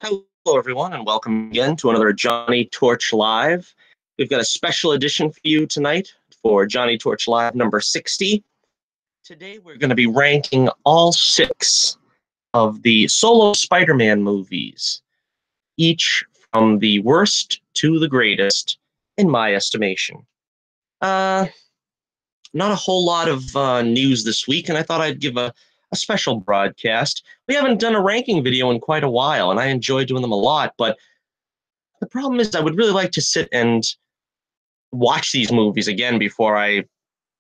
Hello, everyone, and welcome again to another Johnnie Torch Live. We've got a special edition for you tonight for Johnnie Torch Live number 60. Today, we're going to be ranking all 6 of the solo Spider-Man movies, each from the worst to the greatest, in my estimation. Not a whole lot of news this week, and I thought I'd give a special broadcast. We haven't done a ranking video in quite a while, and I enjoy doing them a lot, but the problem is I would really like to sit and watch these movies again before I,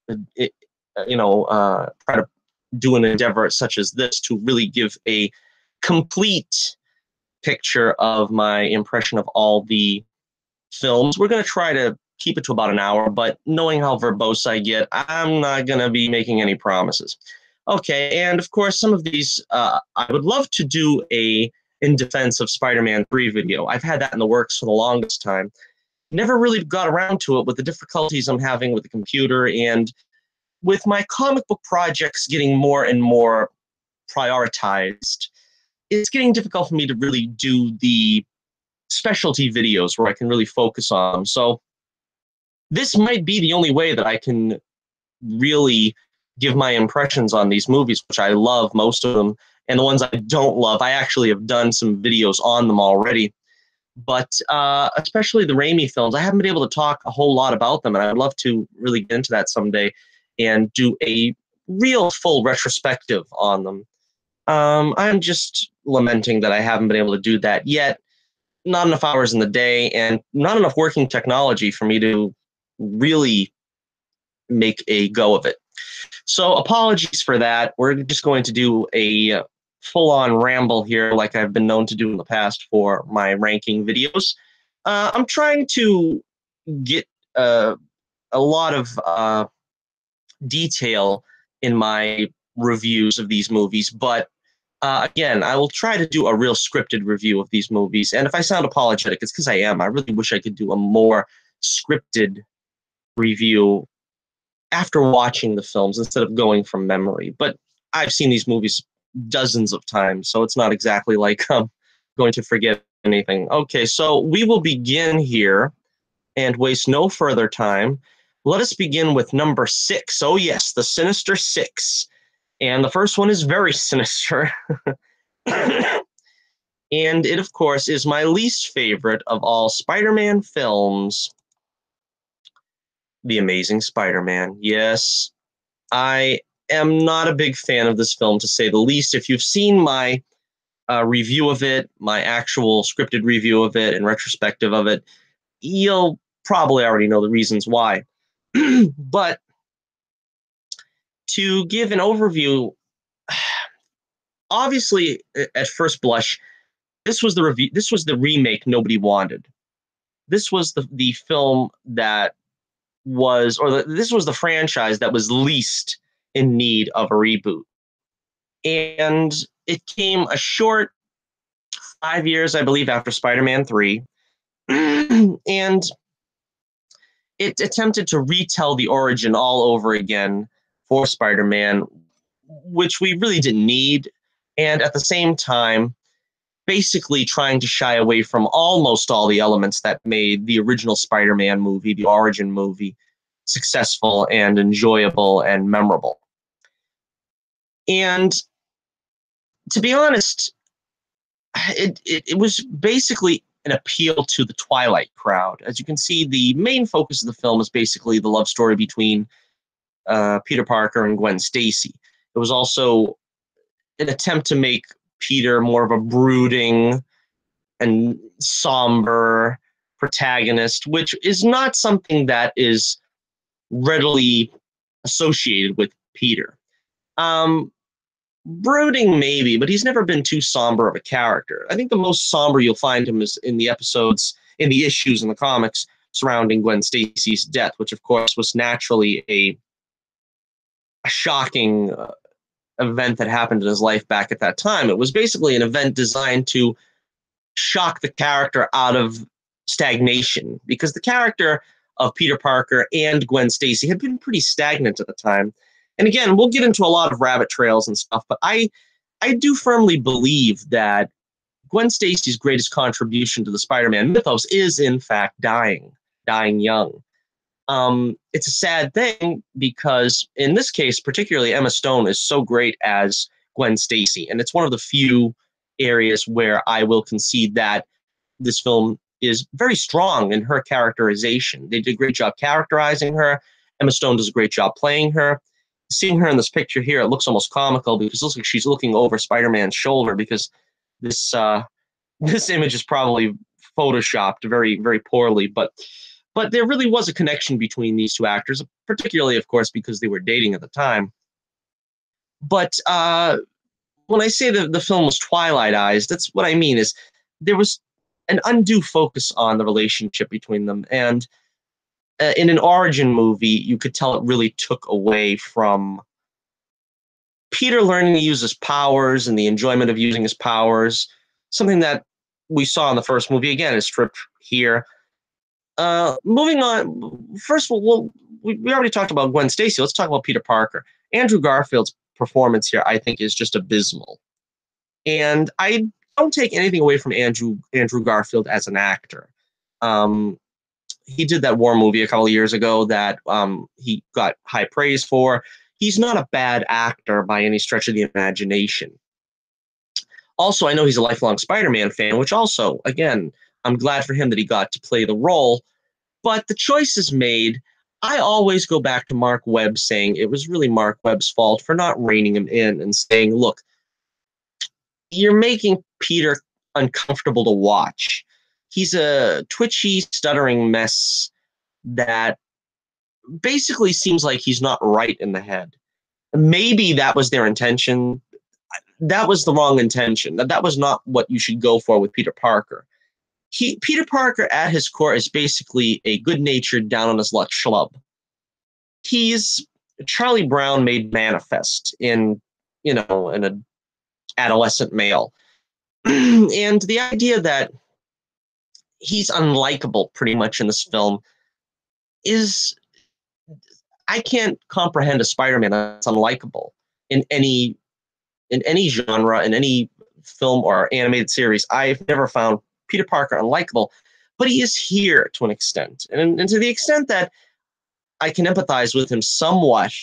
try to do an endeavor such as this to really give a complete picture of my impression of all the films. We're going to try to keep it to about an hour, but knowing how verbose I get, I'm not going to be making any promises. Okay, and of course, some of these, I would love to do a In Defense of Spider-Man 3 video. I've had that in the works for the longest time. Never really got around to it with the difficulties I'm having with the computer and with my comic book projects getting more and more prioritized. It's getting difficult for me to really do the specialty videos where I can really focus on them. So this might be the only way that I can really give my impressions on these movies, which I love most of them, and the ones I don't love, I actually have done some videos on them already. But especially the Raimi films, I haven't been able to talk a whole lot about them, and I'd love to really get into that someday and do a real full retrospective on them. I'm just lamenting that I haven't been able to do that yet. Not enough hours in the day and not enough working technology for me to really make a go of it. So apologies for that. We're just going to do a full-on ramble here like I've been known to do in the past for my ranking videos. I'm trying to get a lot of detail in my reviews of these movies, but again, I will try to do a real scripted review of these movies. And if I sound apologetic, it's because I am. I really wish I could do a more scripted review after watching the films instead of going from memory. But I've seen these movies dozens of times, so it's not exactly like I'm going to forget anything. Okay, so we will begin here and waste no further time. Let us begin with number 6. Oh yes, the Sinister Six. And the first one is very sinister. And it, of course, is my least favorite of all Spider-Man films, The Amazing Spider-Man. Yes, I am not a big fan of this film, to say the least. If you've seen my review of it, my actual scripted review of it and retrospective of it, you'll probably already know the reasons why. But to give an overview, obviously, at first blush, this was the remake nobody wanted. This was the film that was, this was the franchise that was least in need of a reboot. And it came a short 5 years, I believe, after Spider-Man 3. And it attempted to retell the origin all over again for Spider-Man, which we really didn't need. And at the same time, basically trying to shy away from almost all the elements that made the original Spider-Man movie, the origin movie, successful and enjoyable and memorable. And to be honest, it was basically an appeal to the Twilight crowd. As you can see, the main focus of the film is basically the love story between Peter Parker and Gwen Stacy. It was also an attempt to make Peter more of a brooding and somber protagonist, which is not something that is readily associated with Peter. Brooding maybe, but he's never been too somber of a character. I think the most somber you'll find him is in the episodes, in the issues in the comics surrounding Gwen Stacy's death, which of course was naturally a shocking event that happened in his life back at that time. It was basically an event designed to shock the character out of stagnation, because the character of Peter Parker and Gwen Stacy had been pretty stagnant at the time. And again, we'll get into a lot of rabbit trails and stuff, but I do firmly believe that Gwen Stacy's greatest contribution to the Spider-Man mythos is, in fact, dying young. It's a sad thing because, in this case, particularly, Emma Stone is so great as Gwen Stacy, and it's one of the few areas where I will concede that this film is very strong in her characterization. They did a great job characterizing her. Emma Stone does a great job playing her. Seeing her in this picture here, it looks almost comical because it looks like she's looking over Spider-Man's shoulder, because this this image is probably photoshopped very, very poorly, but there really was a connection between these two actors, particularly, of course, because they were dating at the time. But when I say that the film was Twilight-ized, that's what I mean is there was an undue focus on the relationship between them. And in an origin movie, you could tell it really took away from Peter learning to use his powers and the enjoyment of using his powers, something that we saw in the first movie, again, is stripped here. Moving on, first of all, we already talked about Gwen Stacy. Let's talk about Peter Parker. Andrew Garfield's performance here, I think, is just abysmal. And I don't take anything away from Andrew Garfield as an actor. He did that war movie a couple of years ago that he got high praise for. He's not a bad actor by any stretch of the imagination. Also, I know he's a lifelong Spider-Man fan, which also, again, I'm glad for him that he got to play the role. But the choices made, I always go back to Mark Webb saying it was really Mark Webb's fault for not reining him in and saying, look, you're making Peter uncomfortable to watch. He's a twitchy, stuttering mess that basically seems like he's not right in the head. Maybe that was their intention. That was the wrong intention. That was not what you should go for with Peter Parker. Peter Parker, at his core, is basically a good-natured, down-on-his-luck schlub. He's Charlie Brown made manifest in an adolescent male. And the idea that he's unlikable pretty much in this film is, I can't comprehend a Spider-Man that's unlikable in any genre, in any film or animated series. I've never found Peter Parker unlikable, but he is here to an extent. And to the extent that I can empathize with him somewhat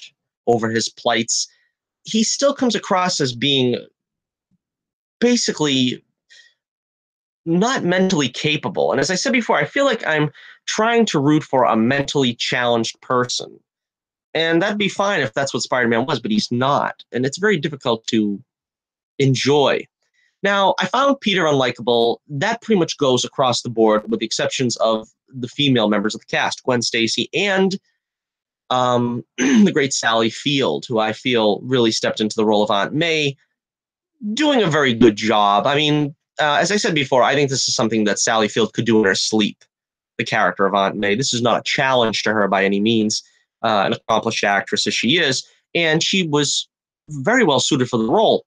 over his plights, he still comes across as being basically not mentally capable. And as I said before, I feel like I'm trying to root for a mentally challenged person. And that'd be fine if that's what Spider-Man was, but he's not. And it's very difficult to enjoy. Now, I found Peter unlikable. That pretty much goes across the board, with the exceptions of the female members of the cast, Gwen Stacy and the great Sally Field, who I feel really stepped into the role of Aunt May, doing a very good job. I mean, as I said before, I think this is something that Sally Field could do in her sleep, the character of Aunt May. This is not a challenge to her by any means, an accomplished actress as she is, and she was very well suited for the role.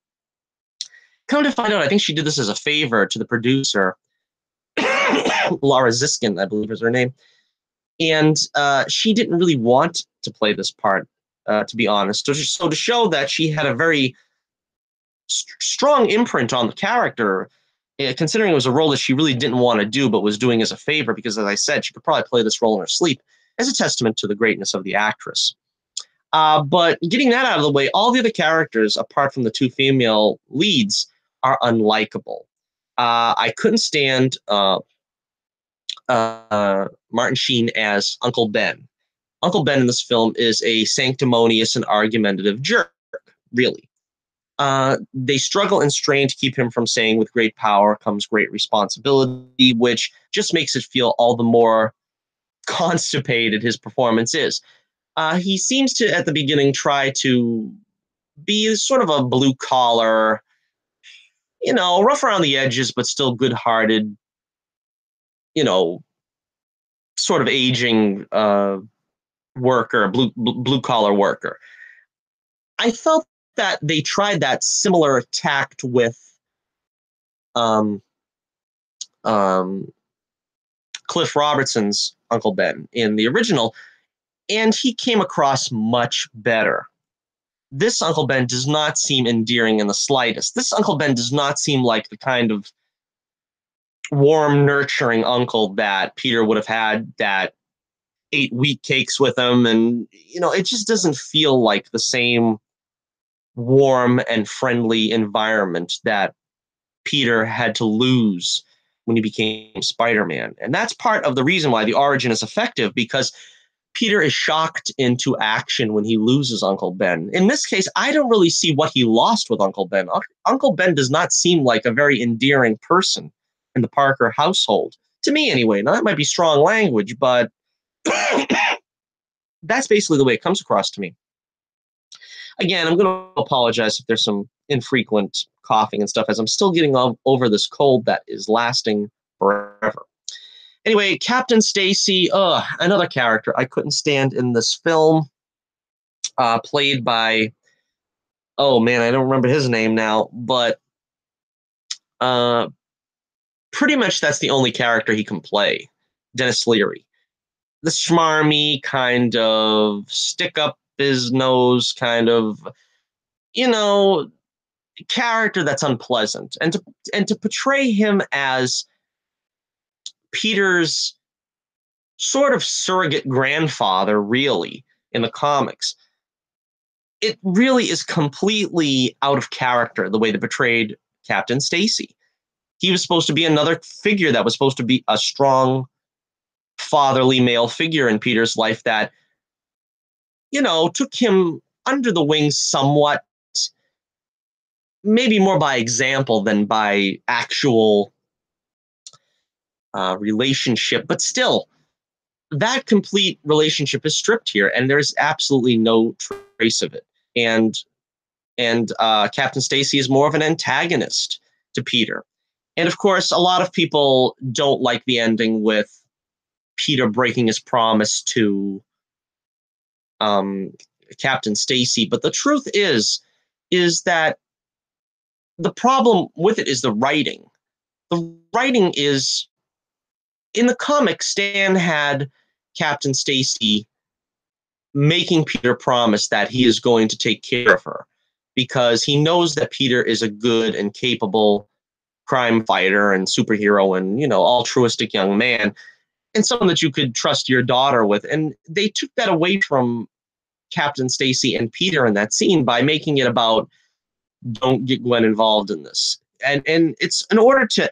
Come to find out, I think she did this as a favor to the producer, Laura Ziskin, I believe is her name. And she didn't really want to play this part, to be honest. So to show that she had a very strong imprint on the character, considering it was a role that she really didn't want to do but was doing as a favor, because, as I said, she could probably play this role in her sleep, as a testament to the greatness of the actress. But getting that out of the way, all the other characters, apart from the two female leads, are unlikable. I couldn't stand Martin Sheen as Uncle Ben. Uncle Ben in this film is a sanctimonious and argumentative jerk, really. They struggle and strain to keep him from saying, with great power comes great responsibility, which just makes it feel all the more constipated his performance is. He seems to, at the beginning, try to be sort of a blue-collar, rough around the edges, but still good-hearted, sort of aging worker, blue-collar worker. I felt that they tried that similar tact with Cliff Robertson's Uncle Ben in the original, and he came across much better. This Uncle Ben does not seem endearing in the slightest. This Uncle Ben does not seem like the kind of warm, nurturing uncle that Peter would have had that ate wheat cakes with him. And, it just doesn't feel like the same warm and friendly environment that Peter had to lose when he became Spider-Man. And that's part of the reason why the origin is effective, because Peter is shocked into action when he loses Uncle Ben. In this case, I don't really see what he lost with Uncle Ben. Uncle Ben does not seem like a very endearing person in the Parker household. To me, anyway. Now, that might be strong language, but that's basically the way it comes across to me. Again, I'm going to apologize if there's some infrequent coughing and stuff, as I'm still getting over this cold that is lasting forever. Anyway, Captain Stacy, another character I couldn't stand in this film, played by, oh man, I don't remember his name now, but pretty much that's the only character he can play, Dennis Leary. The smarmy kind of stick up his nose kind of, character that's unpleasant. And to portray him as Peter's sort of surrogate grandfather, really, in the comics, it really is completely out of character the way they portrayed Captain Stacy. He was supposed to be another figure that was supposed to be a strong fatherly male figure in Peter's life that, took him under the wing somewhat, maybe more by example than by actual relationship, but still, that complete relationship is stripped here, and there's absolutely no trace of it. And Captain Stacy is more of an antagonist to Peter. And of course, a lot of people don't like the ending with Peter breaking his promise to Captain Stacy. But the truth is that the problem with it is the writing. The writing is, in the comics, Stan had Captain Stacy making Peter promise that he is going to take care of her, because he knows that Peter is a good and capable crime fighter and superhero and, altruistic young man, and someone that you could trust your daughter with. And they took that away from Captain Stacy and Peter in that scene by making it about, don't get Gwen involved in this. And it's in order to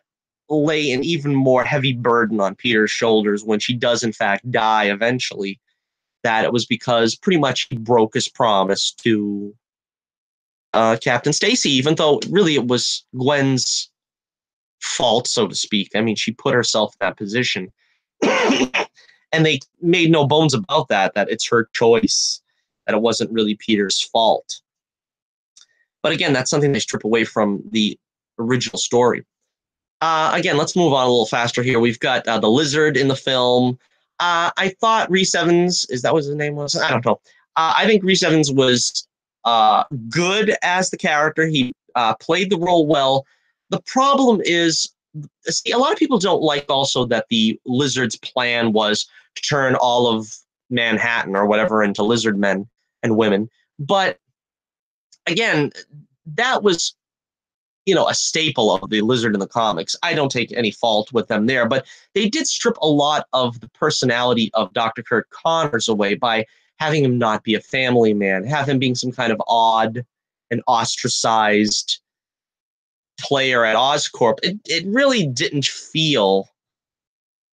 lay an even more heavy burden on Peter's shoulders when she does in fact die eventually, that it was because pretty much he broke his promise to Captain Stacy, even though really it was Gwen's fault, so to speak. I mean, she put herself in that position. And they made no bones about that it's her choice, that it wasn't really Peter's fault. But again, that's something they strip away from the original story. Again, let's move on a little faster here. We've got the Lizard in the film. I thought Rhys Evans, is that what his name was? I don't know. I think Rhys Evans was good as the character. He played the role well. The problem is, see, a lot of people don't like also that the Lizard's plan was to turn all of Manhattan or whatever into lizard men and women. But again, that was, a staple of the Lizard in the comics. I don't take any fault with them there, but they did strip a lot of the personality of Dr. Kurt Connors away by having him not be a family man, have him being some kind of odd and ostracized player at Oscorp. It really didn't feel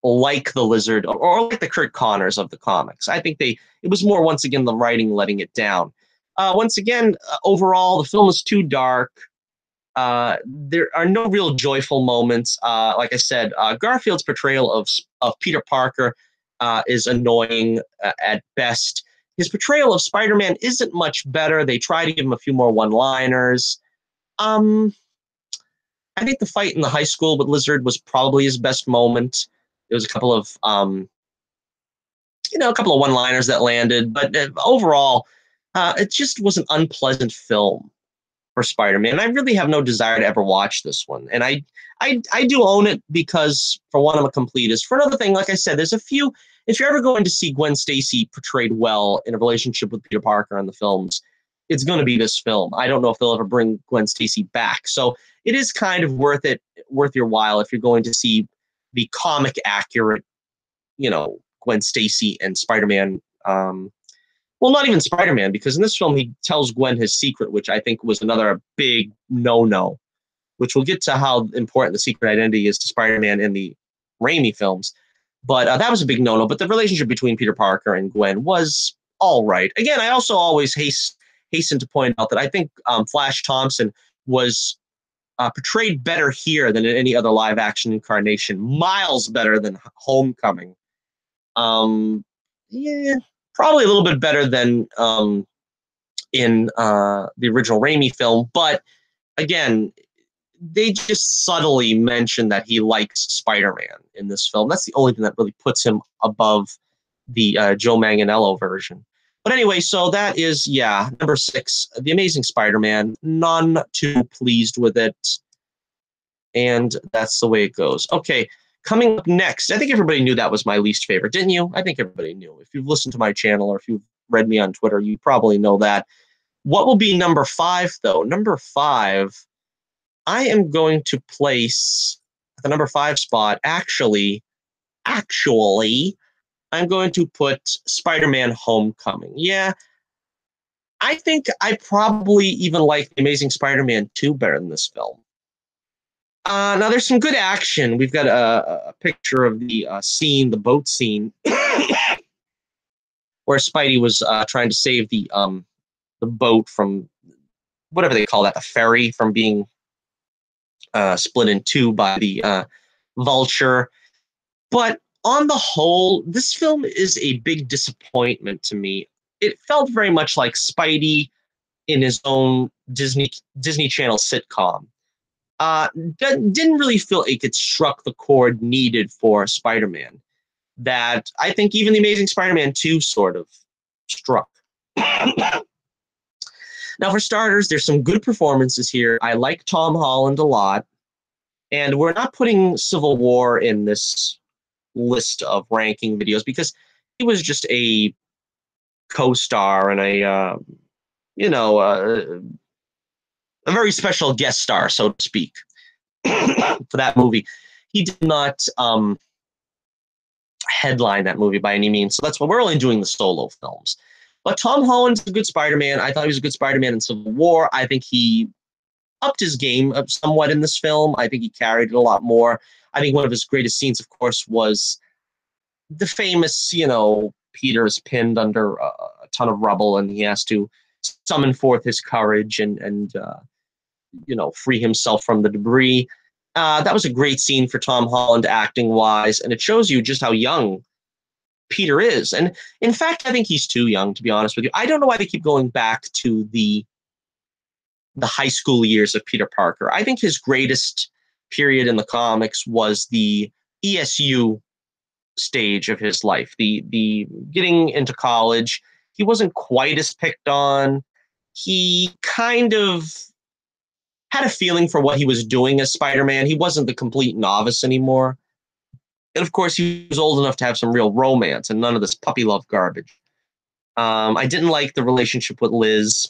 like the Lizard or like the Kurt Connors of the comics. I think it was more, once again, the writing letting it down. Once again, overall, the film is too dark. There are no real joyful moments. Like I said, Garfield's portrayal of Peter Parker is annoying at best. His portrayal of Spider-Man isn't much better. They try to give him a few more one-liners. I think the fight in the high school with Lizard was probably his best moment. There was a couple of one-liners that landed, but overall, it just was an unpleasant film for Spider-Man. And I really have no desire to ever watch this one. And I do own it because, for one, I'm a completist. For another thing, like I said, there's a few, if you're ever going to see Gwen Stacy portrayed well in a relationship with Peter Parker in the films, it's going to be this film. I don't know if they'll ever bring Gwen Stacy back. So it is kind of worth your while if you're going to see the comic accurate, Gwen Stacy and Spider-Man. Well, not even Spider-Man, because in this film he tells Gwen his secret, which I think was another big no-no, which we'll get to how important the secret identity is to Spider-Man in the Raimi films. But that was a big no-no. But the relationship between Peter Parker and Gwen was all right. Again, I also always hasten to point out that I think Flash Thompson was portrayed better here than in any other live-action incarnation, miles better than Homecoming. Yeah, probably a little bit better than in the original Raimi film. But again, they just subtly mention that he likes Spider-Man in this film. That's the only thing that really puts him above the Joe Manganiello version. But anyway, so that is, number 6, The Amazing Spider-Man. None too pleased with it. And that's the way it goes. Okay, coming up next, I think everybody knew that was my least favorite, didn't you? I think everybody knew. If you've listened to my channel or if you've read me on Twitter, you probably know that. What will be number 5, though? Number 5, I am going to place at the number 5 spot, actually, I'm going to put Spider-Man Homecoming. Yeah, I think I probably even like The Amazing Spider-Man 2 better than this film. Now, there's some good action. We've got a picture of the scene, the boat scene, where Spidey was trying to save the boat from whatever they call that, the ferry, from being split in two by the Vulture. But on the whole, this film is a big disappointment to me. It felt very much like Spidey in his own Disney Channel sitcom. Didn't really feel like it struck the chord needed for Spider-Man that I think even The Amazing Spider-Man 2 sort of struck. Now, for starters, there's some good performances here. I like Tom Holland a lot. And we're not putting Civil War in this list of ranking videos because he was just a co-star and a very special guest star, so to speak, for that movie. He did not headline that movie by any means, so that's why we're only doing the solo films. But Tom Holland's a good Spider-Man. I thought he was a good Spider-Man in Civil War. I think he upped his game somewhat in this film. I think he carried it a lot more. I think one of his greatest scenes, of course, was the famous, Peter is pinned under a ton of rubble and he has to summon forth his courage and free himself from the debris. That was a great scene for Tom Holland acting-wise, and it shows you just how young Peter is. And in fact, I think he's too young, to be honest with you. I don't know why they keep going back to the high school years of Peter Parker. I think his greatest period in the comics was the ESU stage of his life, the getting into college. He wasn't quite as picked on. He kind of had a feeling for what he was doing as Spider-Man. He wasn't the complete novice anymore. And of course, he was old enough to have some real romance and none of this puppy love garbage. I didn't like the relationship with Liz.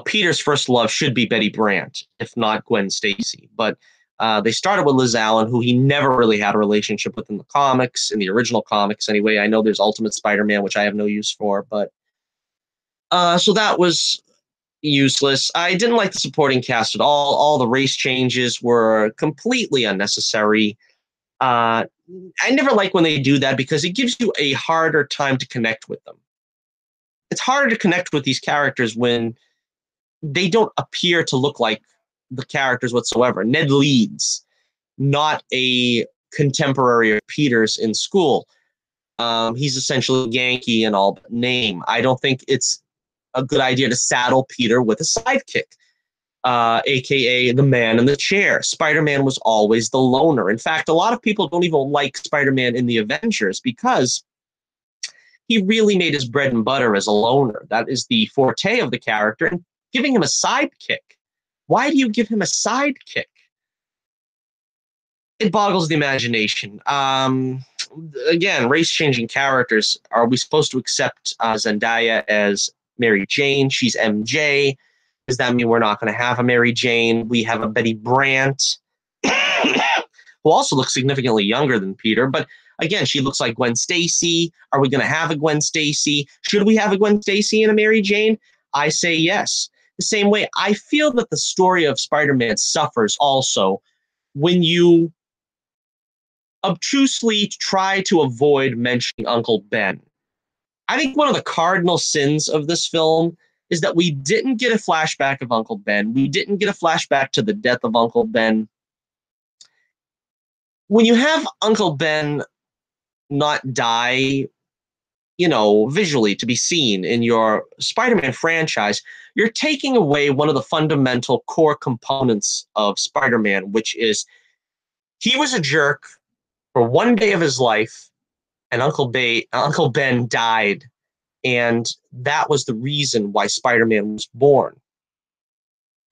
Peter's first love should be Betty Brant, if not Gwen Stacy. But they started with Liz Allen, who he never really had a relationship with in the comics, in the original comics anyway. I know there's Ultimate Spider-Man, which I have no use for, but so that was useless. I didn't like the supporting cast at all. All the race changes were completely unnecessary. I never like when they do that because it gives you a harder time to connect with them. It's harder to connect with these characters when they don't appear to look like the characters whatsoever. Ned Leeds, not a contemporary of Peter's in school. He's essentially Yankee in all but name. I don't think it's a good idea to saddle Peter with a sidekick, aka the man in the chair. Spider-Man was always the loner. In fact, a lot of people don't even like Spider-Man in the Avengers because he really made his bread and butter as a loner. That is the forte of the character. And giving him a sidekick. Why do you give him a sidekick? it boggles the imagination. Again, race-changing characters. Are we supposed to accept Zendaya as Mary Jane? She's MJ. Does that mean we're not going to have a Mary Jane? We have a Betty Brant, who also looks significantly younger than Peter, but again, she looks like Gwen Stacy. Are we going to have a Gwen Stacy? Should we have a Gwen Stacy and a Mary Jane? I say yes. The same way, I feel that the story of Spider-Man suffers also when you obtusely try to avoid mentioning Uncle Ben. I think one of the cardinal sins of this film is that we didn't get a flashback of Uncle Ben. We didn't get a flashback to the death of Uncle Ben. When you have Uncle Ben not die, visually to be seen in your Spider-Man franchise, you're taking away one of the fundamental core components of Spider-Man, which is he was a jerk for one day of his life, and Uncle Ben died, and that was the reason why Spider-Man was born.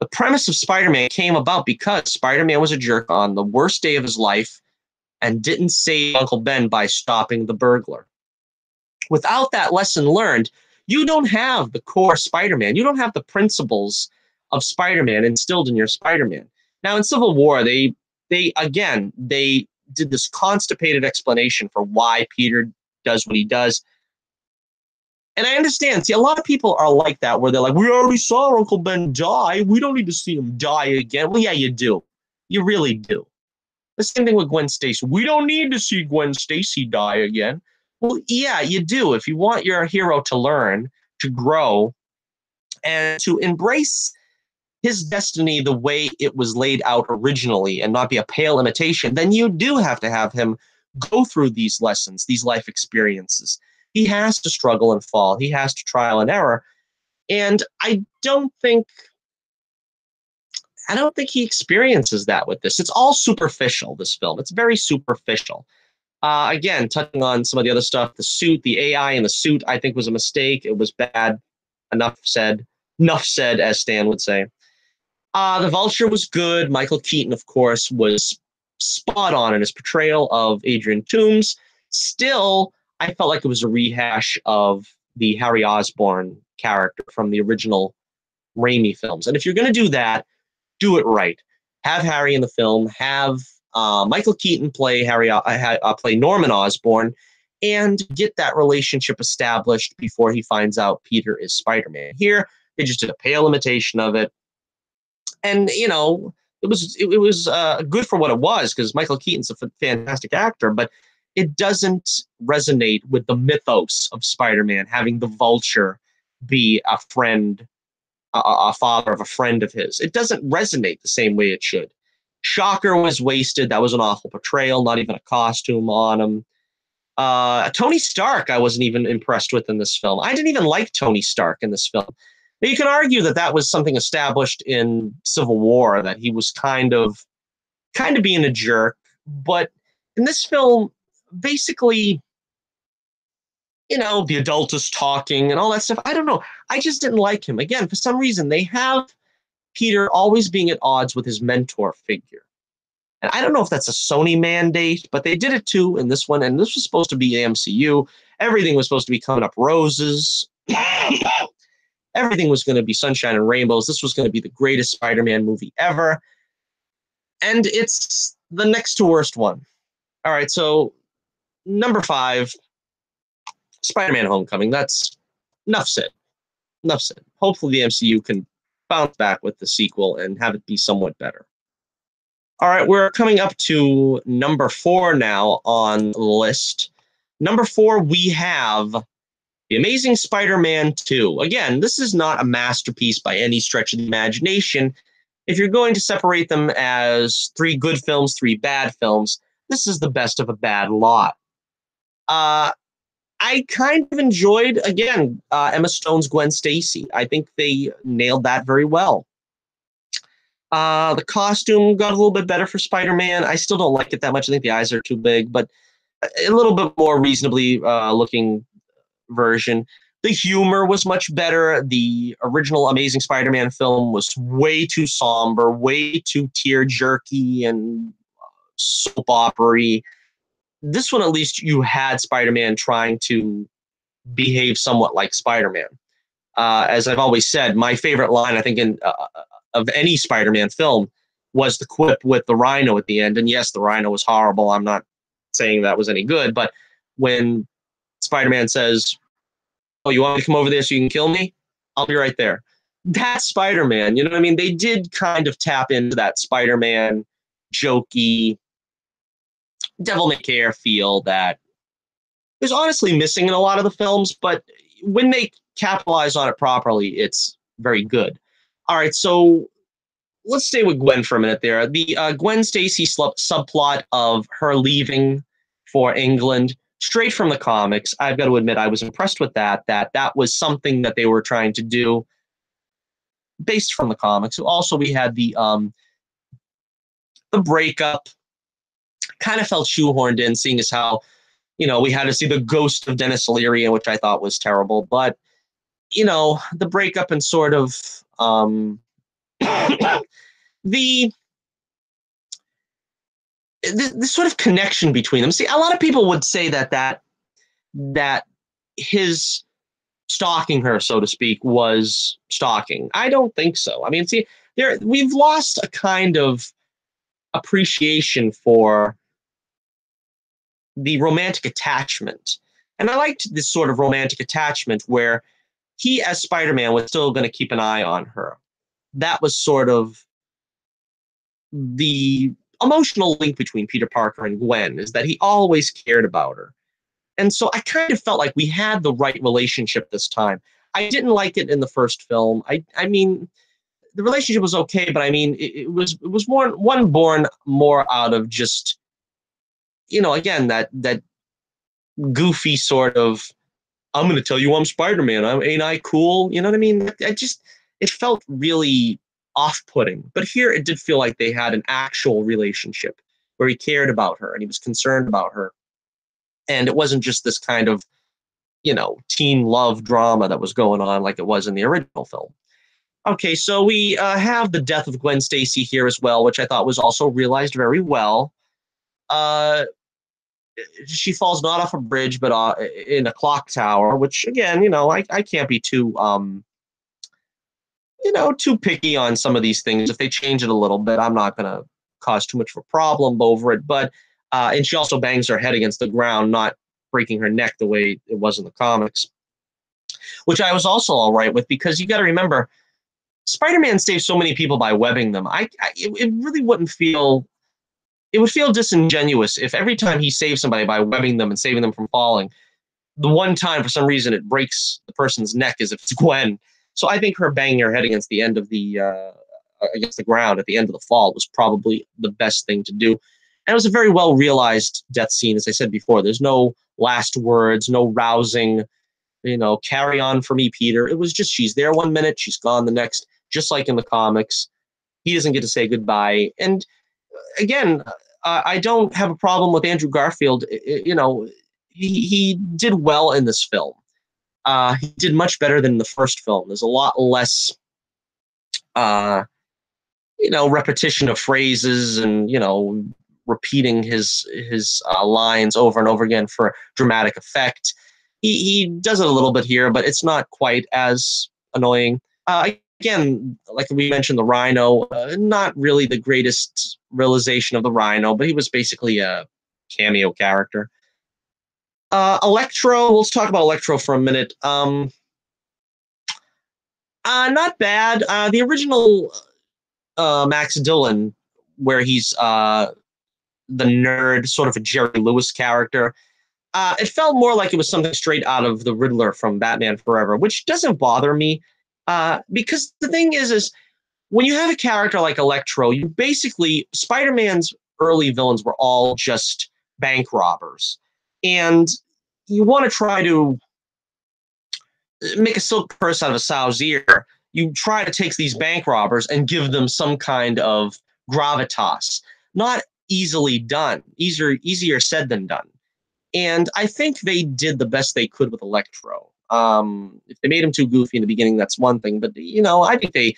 The premise of Spider-Man came about because Spider-Man was a jerk on the worst day of his life and didn't save Uncle Ben by stopping the burglar. Without that lesson learned, you don't have the core Spider-Man. You don't have the principles of Spider-Man instilled in your Spider-Man. Now, in Civil War, they did this constipated explanation for why Peter does what he does. And I understand. See, a lot of people are like that, where they're like, we already saw Uncle Ben die. We don't need to see him die again. Well, yeah, you do. You really do. The same thing with Gwen Stacy. We don't need to see Gwen Stacy die again. Well, yeah, you do. If you want your hero to learn, to grow, and to embrace his destiny the way it was laid out originally and not be a pale imitation, then you do have to have him go through these lessons, these life experiences. He has to struggle and fall. He has to trial and error. And I don't think he experiences that with this. It's all superficial, this film. It's very superficial. Again, touching on some of the other stuff, the suit, the AI in the suit, I think was a mistake. It was bad. Enough said, as Stan would say. The Vulture was good. Michael Keaton, of course, was spot on in his portrayal of Adrian Toomes. Still, I felt like it was a rehash of the Harry Osborn character from the original Raimi films. And if you're going to do that, do it right. Have Harry in the film. Have Michael Keaton play play Norman Osborn, and get that relationship established before he finds out Peter is Spider-Man. Here, they just did a pale imitation of it, and it was good for what it was, because Michael Keaton's a fantastic actor, but it doesn't resonate with the mythos of Spider-Man, having the Vulture be a friend, a father of a friend of his. It doesn't resonate the same way it should. Shocker was wasted. That was an awful portrayal, not even a costume on him. Tony Stark, I wasn't even impressed with in this film. I didn't even like Tony Stark in this film. Now, you can argue that that was something established in Civil War, that he was kind of being a jerk. But in this film, basically, the adultist talking and all that stuff, I don't know. I just didn't like him. Again, for some reason, they have Peter always being at odds with his mentor figure. And I don't know if that's a Sony mandate, but they did it too in this one. And this was supposed to be MCU. Everything was supposed to be coming up roses. Everything was going to be sunshine and rainbows. This was going to be the greatest Spider-Man movie ever. And it's the next to worst one. All right, so number 5, Spider-Man Homecoming. That's enough said. Enough said. Hopefully the MCU can bounce back with the sequel and have it be somewhat better. All right, we're coming up to number 4 now on the list. Number 4, we have The Amazing Spider-Man 2. Again, this is not a masterpiece by any stretch of the imagination. If you're going to separate them as 3 good films, 3 bad films, this is the best of a bad lot. I kind of enjoyed, again, Emma Stone's Gwen Stacy. I think they nailed that very well. The costume got a little bit better for Spider-Man. I still don't like it that much. I think the eyes are too big, but a little bit more reasonably looking version. The humor was much better. The original Amazing Spider-Man film was way too somber, way too tear-jerky and soap opera-y. This one, at least, you had Spider-Man trying to behave somewhat like Spider-Man. As I've always said, my favorite line, I think, of any Spider-Man film was the quip with the Rhino at the end. And yes, the Rhino was horrible. I'm not saying that was any good, but when Spider-Man says, "Oh, you want me to come over there so you can kill me? I'll be right there." That's Spider-Man. You know what I mean? They did kind of tap into that Spider-Man jokey, devil may care feel that is honestly missing in a lot of the films, but when they capitalize on it properly, it's very good. All right, so let's stay with Gwen for a minute there. The Gwen Stacy subplot of her leaving for England, straight from the comics, I've got to admit I was impressed with that was something that they were trying to do based from the comics. Also, we had the breakup, kind of felt shoehorned in, seeing as how, we had to see the ghost of Dennis Leary, which I thought was terrible. But, the breakup and sort of the sort of connection between them. See, a lot of people would say that his stalking her, so to speak, was stalking. I don't think so. I mean, see, we've lost a kind of appreciation for the romantic attachment. And I liked this sort of romantic attachment where he, as Spider-Man, was still going to keep an eye on her. That was sort of the emotional link between Peter Parker and Gwen, is that he always cared about her. And so I kind of felt like we had the right relationship this time. I didn't like it in the first film. I mean, the relationship was okay, but I mean, it was more one born more out of just, again, that goofy sort of, I'm going to tell you I'm Spider-Man. Ain't I cool? You know what I mean? It felt really off-putting. But here it did feel like they had an actual relationship where he cared about her and he was concerned about her. And it wasn't just this kind of, teen love drama that was going on like it was in the original film. Okay, so we have the death of Gwen Stacy here as well, which I thought was also realized very well. She falls not off a bridge, but in a clock tower, which again, I can't be too, too picky on some of these things. If they change it a little bit, I'm not going to cause too much of a problem over it. But, and she also bangs her head against the ground, not breaking her neck the way it was in the comics, which I was also all right with, because you got to remember, Spider-Man saves so many people by webbing them. It really wouldn't feel. It would feel disingenuous if every time he saves somebody by webbing them and saving them from falling, the one time for some reason it breaks the person's neck as if it's Gwen. So I think her banging her head against the end of against the ground at the end of the fall was probably the best thing to do. And it was a very well realized death scene, as I said before. There's no last words, no rousing, carry on for me, Peter. It was just, she's there 1 minute, she's gone the next, just like in the comics. He doesn't get to say goodbye. And again, I don't have a problem with Andrew Garfield. He did well in this film. He did much better than the first film. There's a lot less, repetition of phrases and, repeating his lines over and over again for dramatic effect. He does it a little bit here, but it's not quite as annoying. Again, like we mentioned, the Rhino, not really the greatest realization of the Rhino, but he was basically a cameo character. Electro, let's talk about Electro for a minute. Not bad. The original Max Dillon, where he's the nerd, sort of a Jerry Lewis character, it felt more like it was something straight out of the Riddler from Batman Forever, which doesn't bother me. Because the thing is when you have a character like Electro, you basically, Spider-Man's early villains were all just bank robbers. And you want to try to make a silk purse out of a sow's ear. You try to take these bank robbers and give them some kind of gravitas. Not easily done. Easier said than done. And I think they did the best they could with Electro. If they made him too goofy in the beginning, that's one thing. But, I think they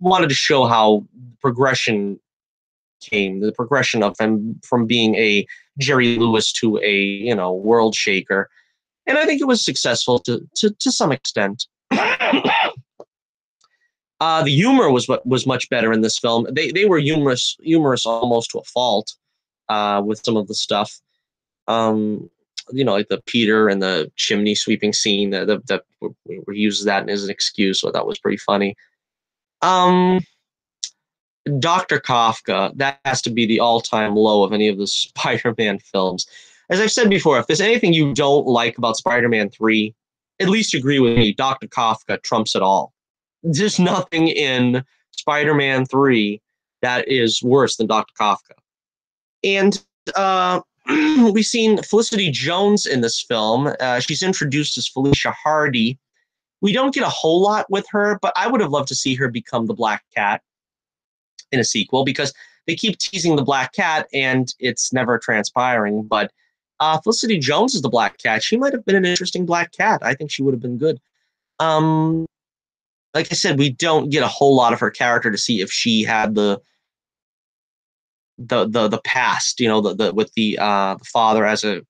wanted to show how progression came, the progression of him from being a Jerry Lewis to a, world shaker. And I think it was successful to some extent. The humor was much better in this film. They were humorous almost to a fault with some of the stuff. Like the Peter and the chimney sweeping scene that uses that as an excuse. So that was pretty funny. Dr. Kafka, that has to be the all-time low of any of the Spider-Man films. As I've said before, if there's anything you don't like about Spider-Man 3, at least agree with me, Dr. Kafka trumps it all. There's nothing in Spider-Man 3 that is worse than Dr. Kafka. And we've seen Felicity Jones in this film. She's introduced as Felicia Hardy. We don't get a whole lot with her, but I would have loved to see her become the Black Cat in a sequel, because they keep teasing the Black Cat and it's never transpiring. But Felicity Jones is the Black Cat. She might have been an interesting Black Cat. I think she would have been good. Like I said, we don't get a whole lot of her character to see if she had the past, with the father as a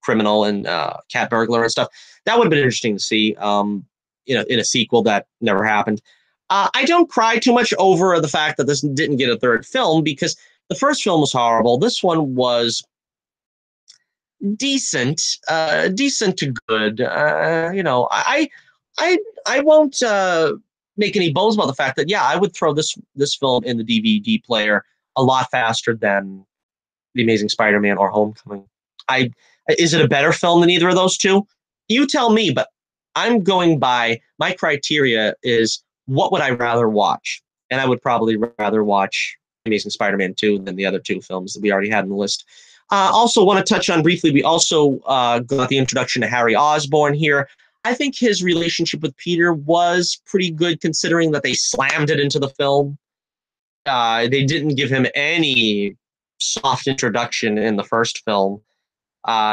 criminal and cat burglar and stuff. That would have been interesting to see, in a sequel that never happened. I don't cry too much over the fact that this didn't get a third film, because the first film was horrible. This one was decent to good. I won't make any bones about the fact that, yeah, I would throw this film in the DVD player a lot faster than The Amazing Spider-Man or Homecoming. Is it a better film than either of those two? You tell me, but I'm going by my criteria is, what would I rather watch? And I would probably rather watch Amazing Spider-Man 2 than the other two films that we already had in the list. Also want to touch on briefly, we also got the introduction to Harry Osborn here. I think his relationship with Peter was pretty good, considering that they slammed it into the film. They didn't give him any soft introduction in the first film.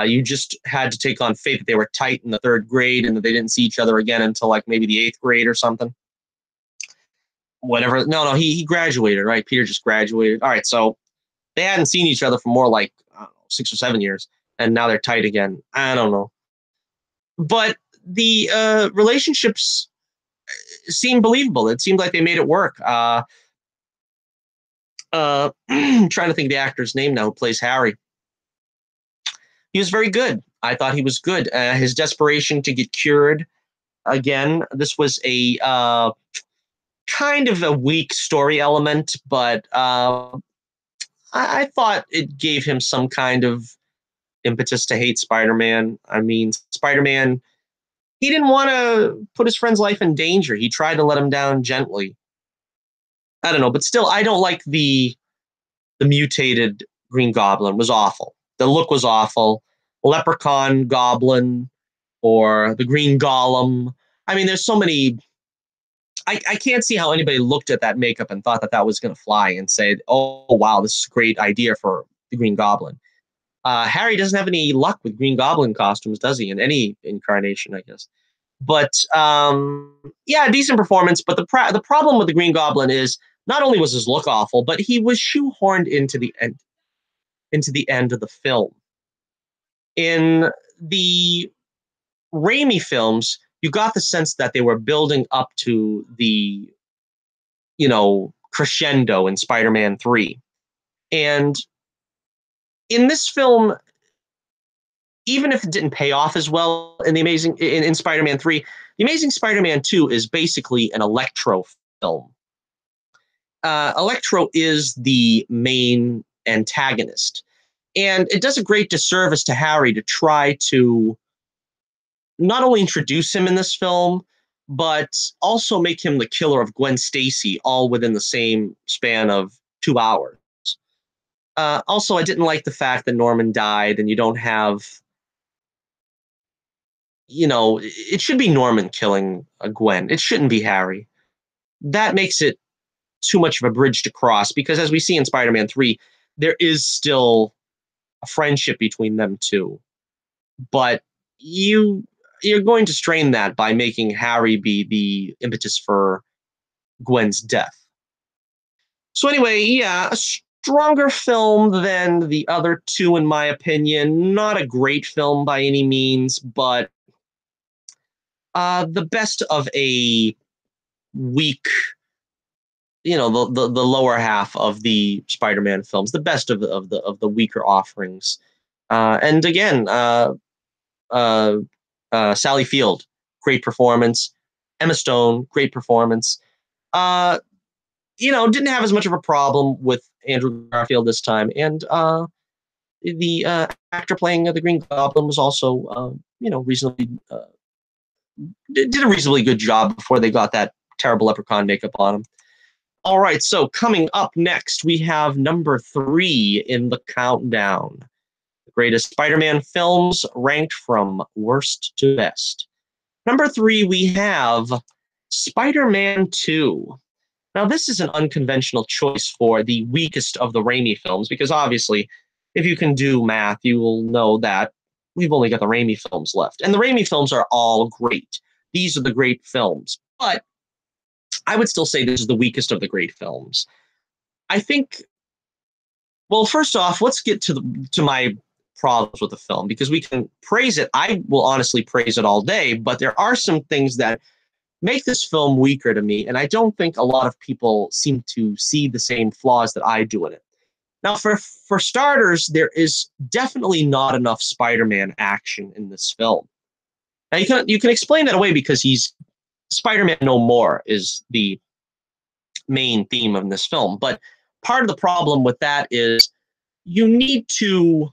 You just had to take on faith that they were tight in the third grade and that they didn't see each other again until like maybe the 8th grade or something. Whatever. No, he graduated, right? Peter just graduated. All right, so they hadn't seen each other for more like, I don't know, 6 or 7 years, and now they're tight again. I don't know. But the relationships seemed believable. It seemed like they made it work. Trying to think of the actor's name now who plays Harry. He was very good. I thought he was good. His desperation to get cured. Again, this was a kind of a weak story element, but I thought it gave him some kind of impetus to hate Spider-Man. I mean, Spider-Man, he didn't want to put his friend's life in danger. He tried to let him down gently. I don't know, but still, I don't like the mutated Green Goblin. It was awful. The look was awful. Leprechaun Goblin or the Green Golem. I mean, there's so many. I can't see how anybody looked at that makeup and thought that that was going to fly and say, oh, wow, this is a great idea for the Green Goblin. Harry doesn't have any luck with Green Goblin costumes, does he? In any incarnation, I guess. But yeah, decent performance. But the problem with the Green Goblin is not only was his look awful, but he was shoehorned into the end of the film. In the Raimi films, you got the sense that they were building up to the, crescendo in Spider-Man 3. And in this film, even if it didn't pay off as well in Spider-Man 3, The Amazing Spider-Man 2 is basically an Electro film. Electro is the main antagonist. And it does a great disservice to Harry to try to not only introduce him in this film, but also make him the killer of Gwen Stacy, all within the same span of 2 hours. Also, I didn't like the fact that Norman died, and you don't have, it should be Norman killing Gwen. It shouldn't be Harry. That makes it too much of a bridge to cross, because as we see in Spider-Man 3, there is still a friendship between them two. But you're going to strain that by making Harry be the impetus for Gwen's death. So anyway, yeah, stronger film than the other two, in my opinion. Not a great film by any means, but the best of a weak, the lower half of the Spider-Man films, the best of the weaker offerings. And again, Sally Field, great performance. Emma Stone, great performance. Didn't have as much of a problem with Andrew Garfield this time, and the actor playing the Green Goblin was also, reasonably did a reasonably good job before they got that terrible leprechaun makeup on him. All right, so coming up next, we have number 3 in the countdown. The greatest Spider-Man films ranked from worst to best. Number 3, we have Spider-Man 2. Now, this is an unconventional choice for the weakest of the Raimi films, because obviously, if you can do math, you will know that we've only got the Raimi films left. And the Raimi films are all great. These are the great films. But I would still say this is the weakest of the great films. I think, well, first off, let's get to my problems with the film, because we can praise it. I will honestly praise it all day, but there are some things that make this film weaker to me, and I don't think a lot of people seem to see the same flaws that I do in it. Now, for starters, there is definitely not enough Spider-Man action in this film. Now, you can explain that away because he's Spider-Man No More is the main theme of this film, but part of the problem with that is you need to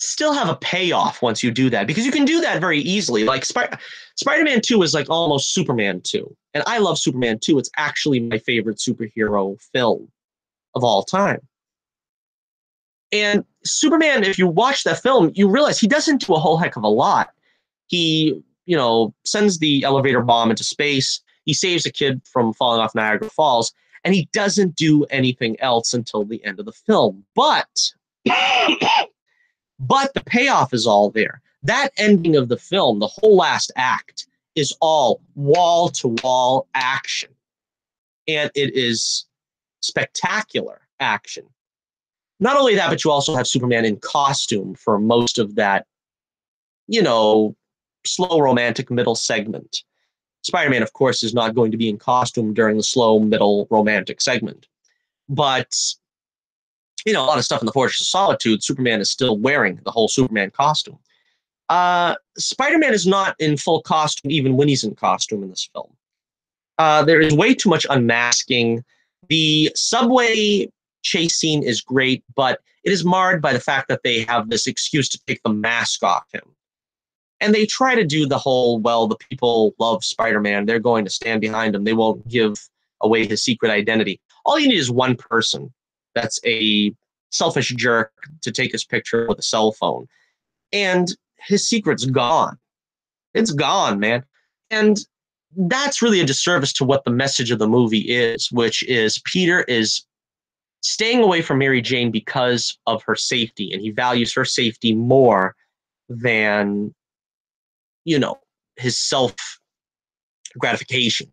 still have a payoff once you do that, because you can do that very easily. Like Spider-Man 2 is like almost Superman 2, and I love Superman 2. It's actually my favorite superhero film of all time. And Superman, if you watch that film, you realize he doesn't do a whole heck of a lot. He, sends the elevator bomb into space. He saves a kid from falling off Niagara Falls, and he doesn't do anything else until the end of the film. But the payoff is all there. That ending of the film, the whole last act, is all wall-to-wall action. And it is spectacular action. Not only that, but you also have Superman in costume for most of that, slow romantic middle segment. Spider-Man, of course, is not going to be in costume during the slow middle romantic segment. But a lot of stuff in the Fortress of Solitude, Superman is still wearing the whole Superman costume. Spider-Man is not in full costume even when he's in costume in this film. There is way too much unmasking. The subway chase scene is great, but it is marred by the fact that they have this excuse to take the mask off him. And they try to do the whole, well, the people love Spider-Man. They're going to stand behind him. They won't give away his secret identity. All you need is one person that's a selfish jerk to take his picture with a cell phone. And his secret's gone. It's gone, man. And that's really a disservice to what the message of the movie is, which is Peter is staying away from Mary Jane because of her safety, and he values her safety more than, his self gratification.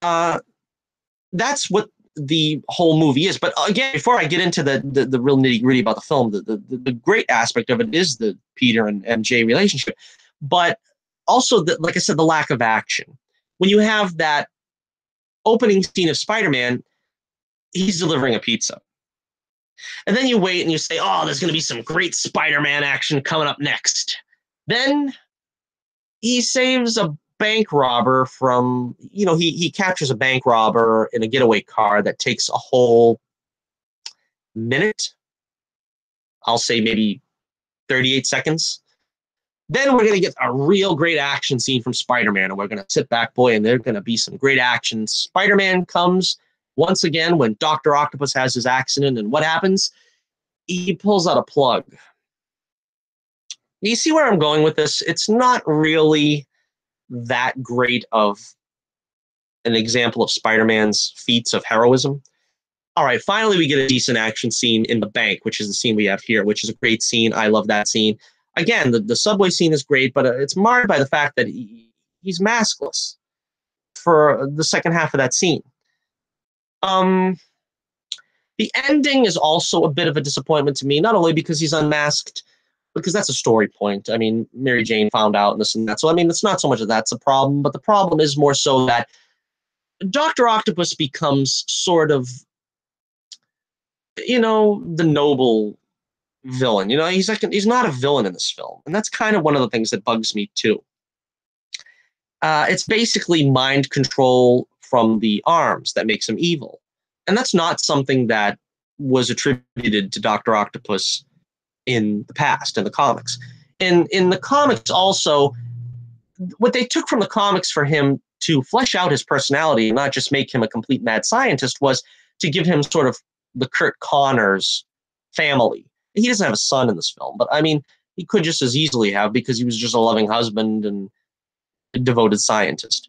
That's what the whole movie is. But again, before I get into the real nitty gritty about the film, the great aspect of it is the Peter and MJ relationship, but also, like I said, the lack of action. When you have that opening scene of Spider-Man, he's delivering a pizza. And then you wait and you say, oh, there's going to be some great Spider-Man action coming up next. Then he saves a bank robber from, he captures a bank robber in a getaway car that takes a whole minute. I'll say maybe 38 seconds. Then we're going to get a real great action scene from Spider-Man, and we're going to sit back, boy, and there's going to be some great action. Spider-Man comes once again when Dr. Octopus has his accident, and what happens? He pulls out a plug. You see where I'm going with this? It's not really that great of an example of Spider-Man's feats of heroism. All right, finally we get a decent action scene in the bank, which is the scene we have here, which is a great scene. I love that scene. Again, the subway scene is great, but it's marred by the fact that he's maskless for the second half of that scene. The ending is also a bit of a disappointment to me, not only because he's unmasked, because that's a story point. I mean, Mary Jane found out and this and that. So, I mean, it's not so much that that's a problem, but the problem is more so that Dr. Octopus becomes sort of, the noble villain. He's not a villain in this film. And that's kind of one of the things that bugs me too. It's basically mind control from the arms that makes him evil. And that's not something that was attributed to Dr. Octopus in the past, in the comics. In the comics also, what they took from the comics for him to flesh out his personality and not just make him a complete mad scientist was to give him sort of the Kurt Connors family. He doesn't have a son in this film, but I mean, he could just as easily have, because he was just a loving husband and a devoted scientist.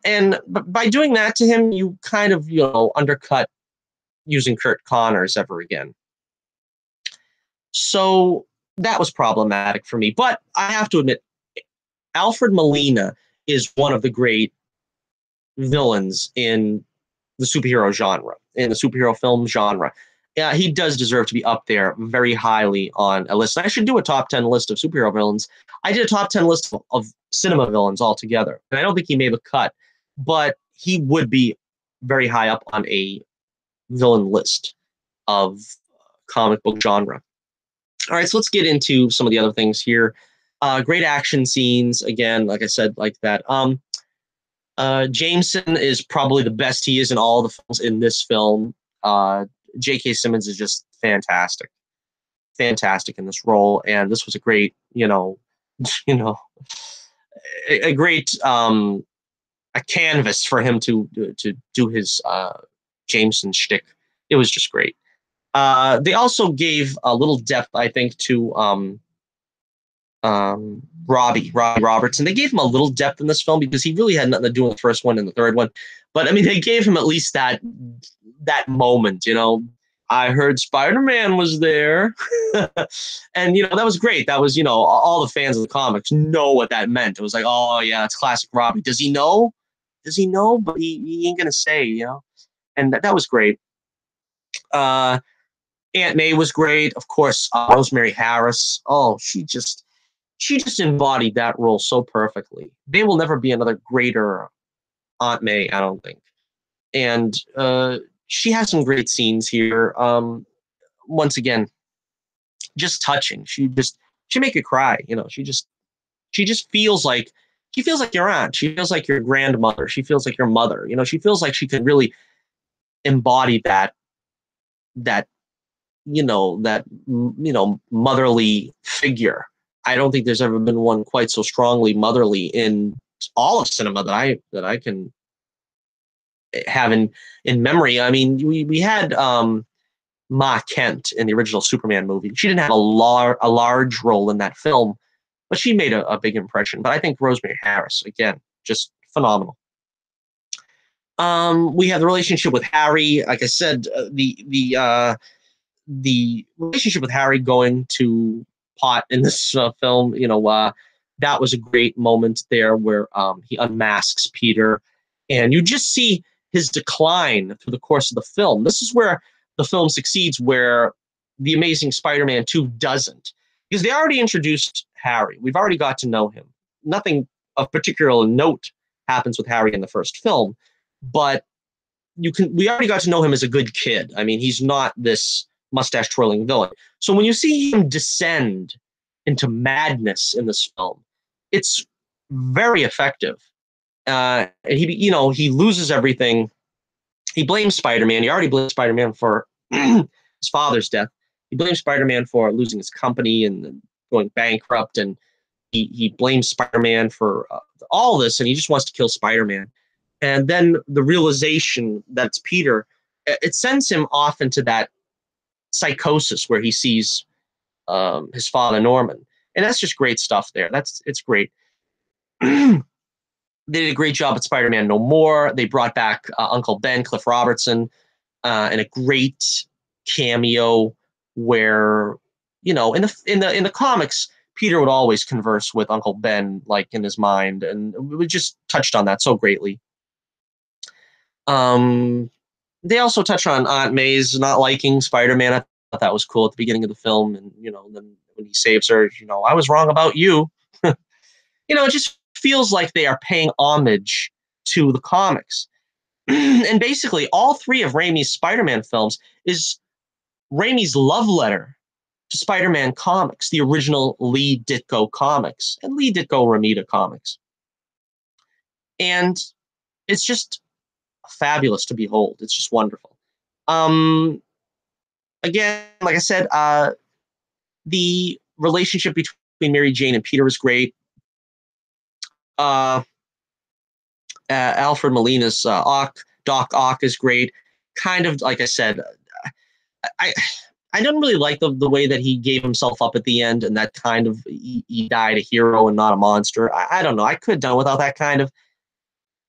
And by doing that to him, you kind of, undercut using Kurt Connors ever again. So that was problematic for me. But I have to admit, Alfred Molina is one of the great villains in the superhero genre, in the superhero film genre. Yeah, he does deserve to be up there very highly on a list. And I should do a top 10 list of superhero villains. I did a top 10 list of cinema villains altogether. And I don't think he made the cut, but he would be very high up on a villain list of comic book genre. All right, so let's get into some of the other things here. Great action scenes, again, like I said, like that. Jameson is probably the best he is in all the films in this film. J.K. Simmons is just fantastic in this role, and this was a great, a great a canvas for him to do his Jameson shtick. It was just great. They also gave a little depth, I think, to Robbie Robertson. They gave him a little depth in this film because he really had nothing to do with the first one and the third one. But I mean, they gave him at least that moment, I heard Spider-Man was there. And, that was great. That was, all the fans of the comics know what that meant. It was like, oh, yeah, it's classic Robbie. Does he know? But he ain't going to say, And that was great. Aunt May was great. Of course, Rosemary Harris. Oh, she just embodied that role so perfectly. There will never be another greater Aunt May, I don't think. And she has some great scenes here. Once again, just touching. She make you cry. She just feels like your aunt. She feels like your grandmother. She feels like your mother. She feels like she could really embody that motherly figure. I don't think there's ever been one quite so strongly motherly in all of cinema that I can have in memory. I mean, we had Ma Kent in the original Superman movie. She didn't have a large role in that film, but she made a big impression. But I think Rosemary Harris, again, just phenomenal. We have the relationship with Harry. Like I said, the relationship with Harry going to pot in this film, that was a great moment there where he unmasks Peter, and you just see his decline through the course of the film. This is where the film succeeds, where The Amazing Spider-Man 2 doesn't, because they already introduced Harry. We've already got to know him. Nothing of particular note happens with Harry in the first film, but we already got to know him as a good kid. I mean, he's not this mustache twirling villain. So when you see him descend into madness in this film, it's very effective. And he loses everything. He blames Spider-Man. He already blames Spider-Man for his father's death. He blames Spider-Man for losing his company and going bankrupt. And he blames Spider-Man for all this, and he just wants to kill Spider-Man. And then the realization that it's Peter, it sends him off into that psychosis where he sees his father Norman, and that's just great stuff there. It's great. They did a great job at Spider-Man No More. They brought back Uncle Ben, Cliff Robertson, in a great cameo where, in the comics, Peter would always converse with Uncle Ben like in his mind, and we just touched on that so greatly. They also touch on Aunt May's not liking Spider-Man. I thought that was cool at the beginning of the film, and then when he saves her, I was wrong about you. It just feels like they are paying homage to the comics. And basically, all three of Raimi's Spider-Man films is Raimi's love letter to Spider-Man comics, the original Lee Ditko comics and Lee Ditko Ramita comics. And it's just fabulous to behold. It's just wonderful. Again, like I said, the relationship between Mary Jane and Peter was great. Alfred Molina's Doc Ock is great. Kind of like I said, I I didn't really like the way that he gave himself up at the end, and that kind of he died a hero and not a monster. I don't know. I could have done without that kind of.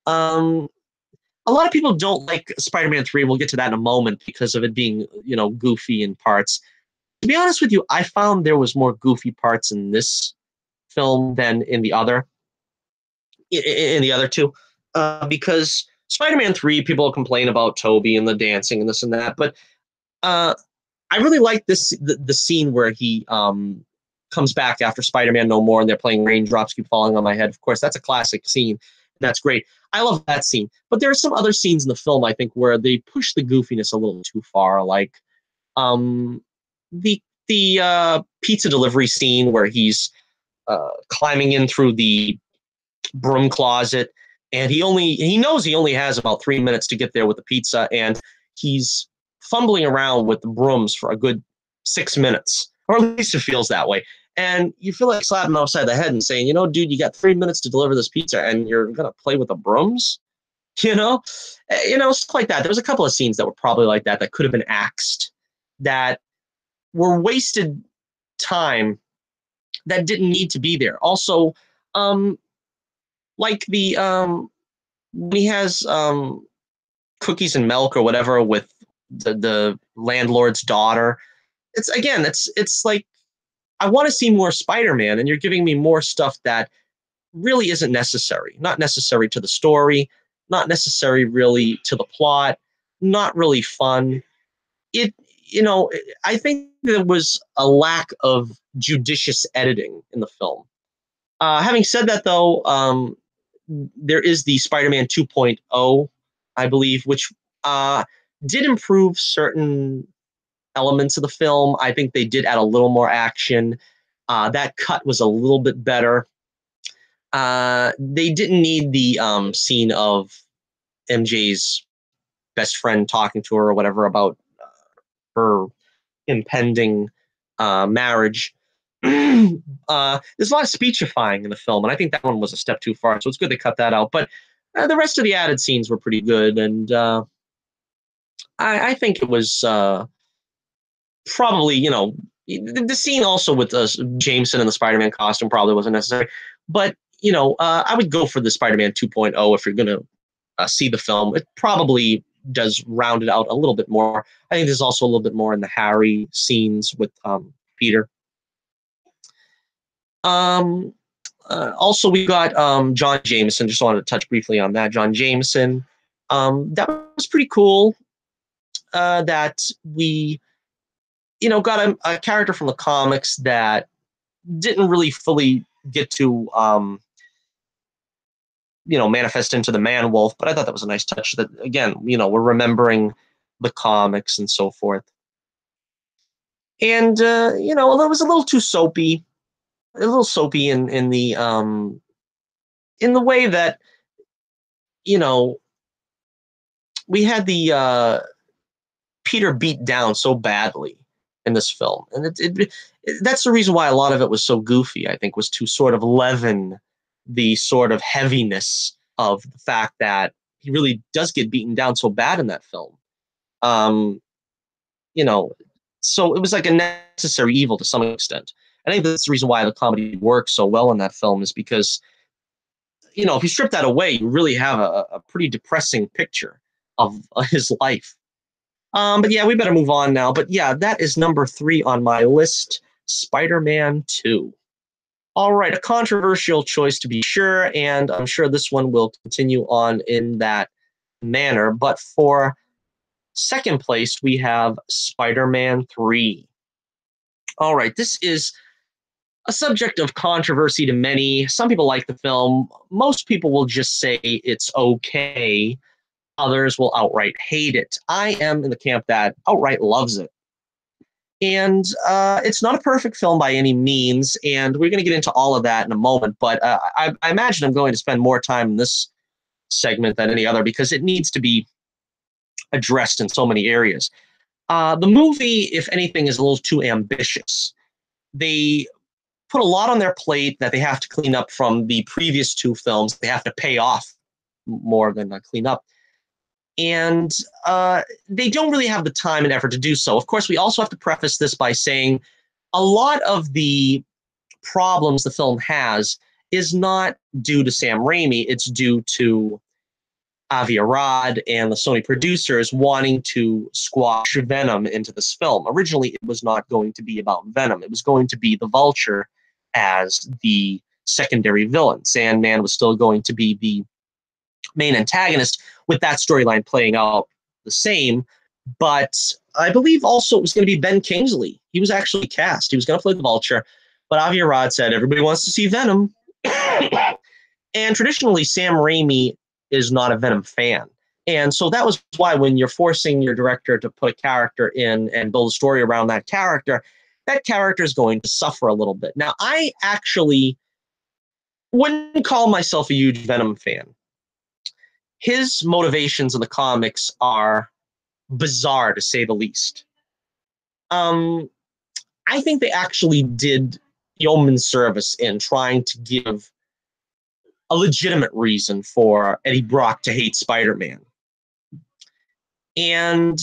Um, a lot of people don't like Spider-Man 3. We'll get to that in a moment because of it being goofy in parts. To be honest with you, I found there was more goofy parts in this film than in the other two, because Spider-Man 3, people complain about Toby and the dancing and this and that, but I really like the scene where he comes back after Spider-Man No More and they're playing Raindrops Keep Falling on My Head. Of course, that's a classic scene. That's great. I love that scene. But there are some other scenes in the film, I think, where they push the goofiness a little too far, like the pizza delivery scene where he's climbing in through the broom closet, and he knows he only has about 3 minutes to get there with the pizza, and he's fumbling around with the brooms for a good 6 minutes, or at least it feels that way. And you feel like slapping him upside the head and saying, dude, you got 3 minutes to deliver this pizza, and you're gonna play with the brooms, stuff like that. There was a couple of scenes that were probably like that could have been axed, that were wasted time, that didn't need to be there. Also, like the when he has cookies and milk or whatever with the landlord's daughter. It's like, I want to see more Spider-Man, and you're giving me more stuff that really isn't necessary. Not necessary to the story, not necessary really to the plot, not really fun. It I think there was a lack of judicious editing in the film. Having said that, though, there is the Spider-Man 2.0, I believe, which did improve certain elements of the film. I think they did add a little more action. That cut was a little bit better. They didn't need the scene of MJ's best friend talking to her or whatever about her impending marriage. There's a lot of speechifying in the film, and I think that one was a step too far, so it's good they cut that out. But the rest of the added scenes were pretty good, and I think it was probably, the scene also with Jameson in the Spider-Man costume probably wasn't necessary. But, I would go for the Spider-Man 2.0 if you're going to see the film. It probably does round it out a little bit more. I think there's also a little bit more in the Harry scenes with Peter. Also, we got John Jameson. Just wanted to touch briefly on that. John Jameson. That was pretty cool. That we, got a character from the comics that didn't really fully get to, manifest into the Man-Wolf. But I thought that was a nice touch. That again, we're remembering the comics and so forth. And it was a little too soapy. A little soapy in the way that we had the Peter beat down so badly in this film, and that's the reason why a lot of it was so goofy. I think was to sort of leaven the sort of heaviness of the fact that he really does get beaten down so bad in that film. So it was like a necessary evil to some extent. I think that's the reason why the comedy works so well in that film, is because, if you strip that away, you really have a pretty depressing picture of his life. But yeah, we better move on now. But yeah, that is number 3 on my list, Spider-Man 2. All right, a controversial choice to be sure, and I'm sure this one will continue on in that manner. But for Second place, we have Spider-Man 3. All right, this is a subject of controversy to many. Some people like the film. Most people will just say it's okay. Others will outright hate it. I am in the camp that outright loves it. And it's not a perfect film by any means, and we're going to get into all of that in a moment. But I imagine I'm going to spend more time in this segment than any other because it needs to be addressed in so many areas. The movie, if anything, is a little too ambitious. They put a lot on their plate that they have to clean up from the previous two films. They have to pay off more than clean up. And they don't really have the time and effort to do so. Of course, we also have to preface this by saying a lot of the problems the film has is not due to Sam Raimi. It's due to Avi Arad and the Sony producers wanting to squash Venom into this film. Originally, it was not going to be about Venom. It was going to be the Vulture as the secondary villain. Sandman was still going to be the main antagonist, with that storyline playing out the same. But I believe also it was going to be Ben Kingsley. He was actually cast. He was going to play the Vulture, but Avi Arad said everybody wants to see Venom. And traditionally, Sam Raimi is not a Venom fan. And so that was why when you're forcing your director to put a character in and build a story around that character is going to suffer a little bit. Now, I actually wouldn't call myself a huge Venom fan. His motivations in the comics are bizarre, to say the least. I think they actually did yeoman service in trying to give a legitimate reason for Eddie Brock to hate Spider-Man. And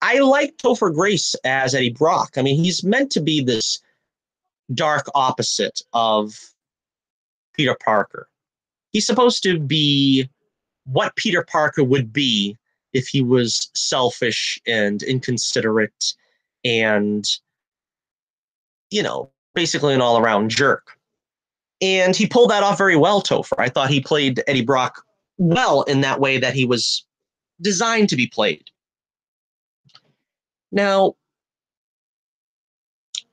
I like Topher Grace as Eddie Brock. I mean, he's meant to be this dark opposite of Peter Parker. He's supposed to be what Peter Parker would be if he was selfish and inconsiderate and, basically an all-around jerk. And he pulled that off very well, Topher. I thought he played Eddie Brock well in that way that he was designed to be played. Now,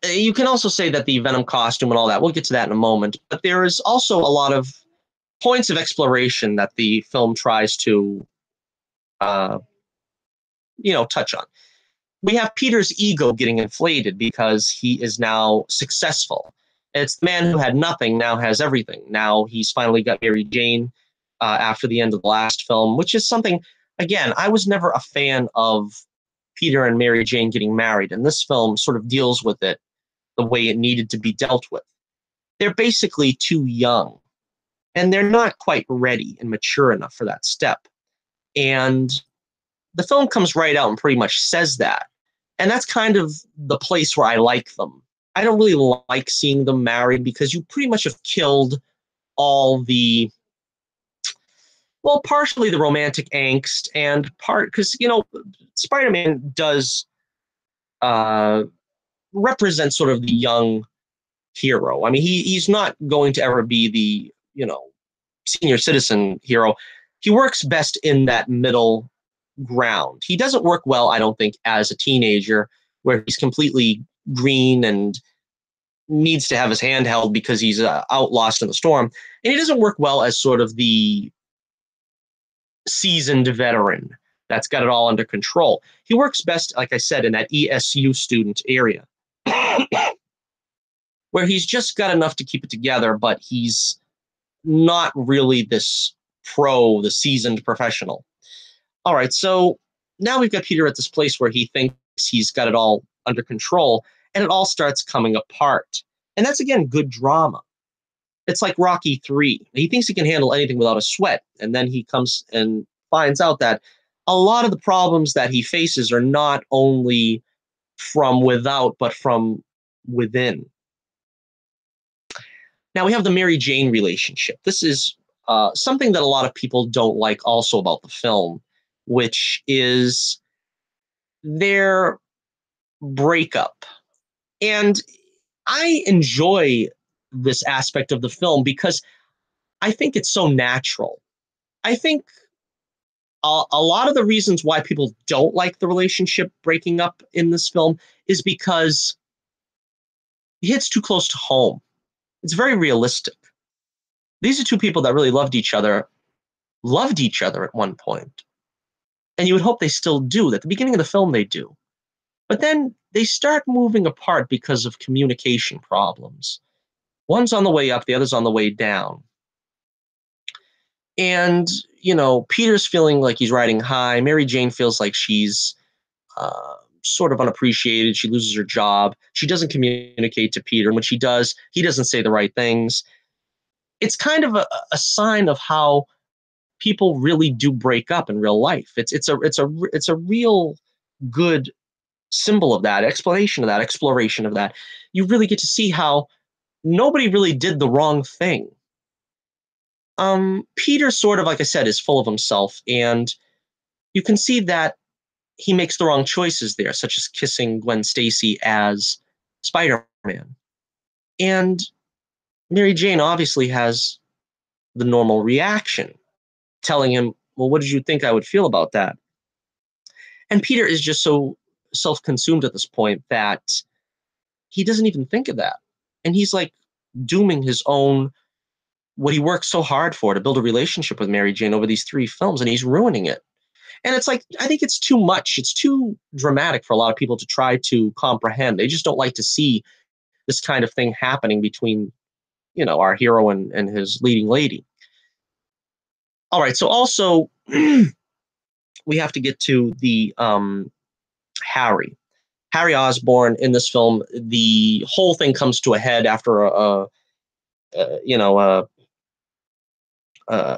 you can also say that the Venom costume and all that, we'll get to that in a moment, but there is also a lot of points of exploration that the film tries to, touch on. We have Peter's ego getting inflated because he is now successful. It's the man who had nothing now has everything. Now he's finally got Mary Jane after the end of the last film, which is something, again, I was never a fan of Peter and Mary Jane getting married, and this film sort of deals with it the way it needed to be dealt with. They're basically too young, and they're not quite ready and mature enough for that step. And the film comes right out and pretty much says that. And that's kind of the place where I like them. I don't really like seeing them married because you pretty much have killed all the, well, partially the romantic angst and because, Spider-Man does represent sort of the young hero. I mean, he's not going to ever be the, senior citizen hero. He works best in that middle ground. He doesn't work well, I don't think, as a teenager where he's completely green and needs to have his hand held because he's out lost in the storm. And he doesn't work well as sort of the seasoned veteran that's got it all under control. He works best, like I said, in that ESU student area where he's just got enough to keep it together, but he's not really this pro, the seasoned professional. All right, so now we've got Peter at this place where he thinks he's got it all under control, and it all starts coming apart. And that's, again, good drama. It's like Rocky 3. He thinks he can handle anything without a sweat, and then he comes and finds out that a lot of the problems that he faces are not only from without, but from within. Now we have the Mary Jane relationship. This is something that a lot of people don't like also about the film, which is their breakup. And I enjoy this aspect of the film because I think it's so natural. I think a lot of the reasons why people don't like the relationship breaking up in this film is because it hits too close to home. It's very realistic. These are two people that really loved each other at one point, and you would hope they still do. At the beginning of the film, they do. But then they start moving apart because of communication problems. One's on the way up, the other's on the way down. And, Peter's feeling like he's riding high. Mary Jane feels like she's sort of unappreciated. She loses her job. She doesn't communicate to Peter. And when she does, he doesn't say the right things. It's kind of a sign of how people really do break up in real life. It's a real good symbol of that, explanation of that, exploration of that. You really get to see how nobody really did the wrong thing. Peter sort of, like I said, is full of himself, and you can see that he makes the wrong choices there, such as kissing Gwen Stacy as Spider-Man. And Mary Jane obviously has the normal reaction, telling him, well, what did you think I would feel about that? And Peter is just so self-consumed at this point that he doesn't even think of that. And he's like dooming his own, what he worked so hard for, to build a relationship with Mary Jane over these 3 films, and he's ruining it. And it's like, I think it's too much. It's too dramatic for a lot of people to try to comprehend. They just don't like to see this kind of thing happening between, our hero and his leading lady. All right. So also, we have to get to the Harry. Harry Osborn in this film. The whole thing comes to a head after a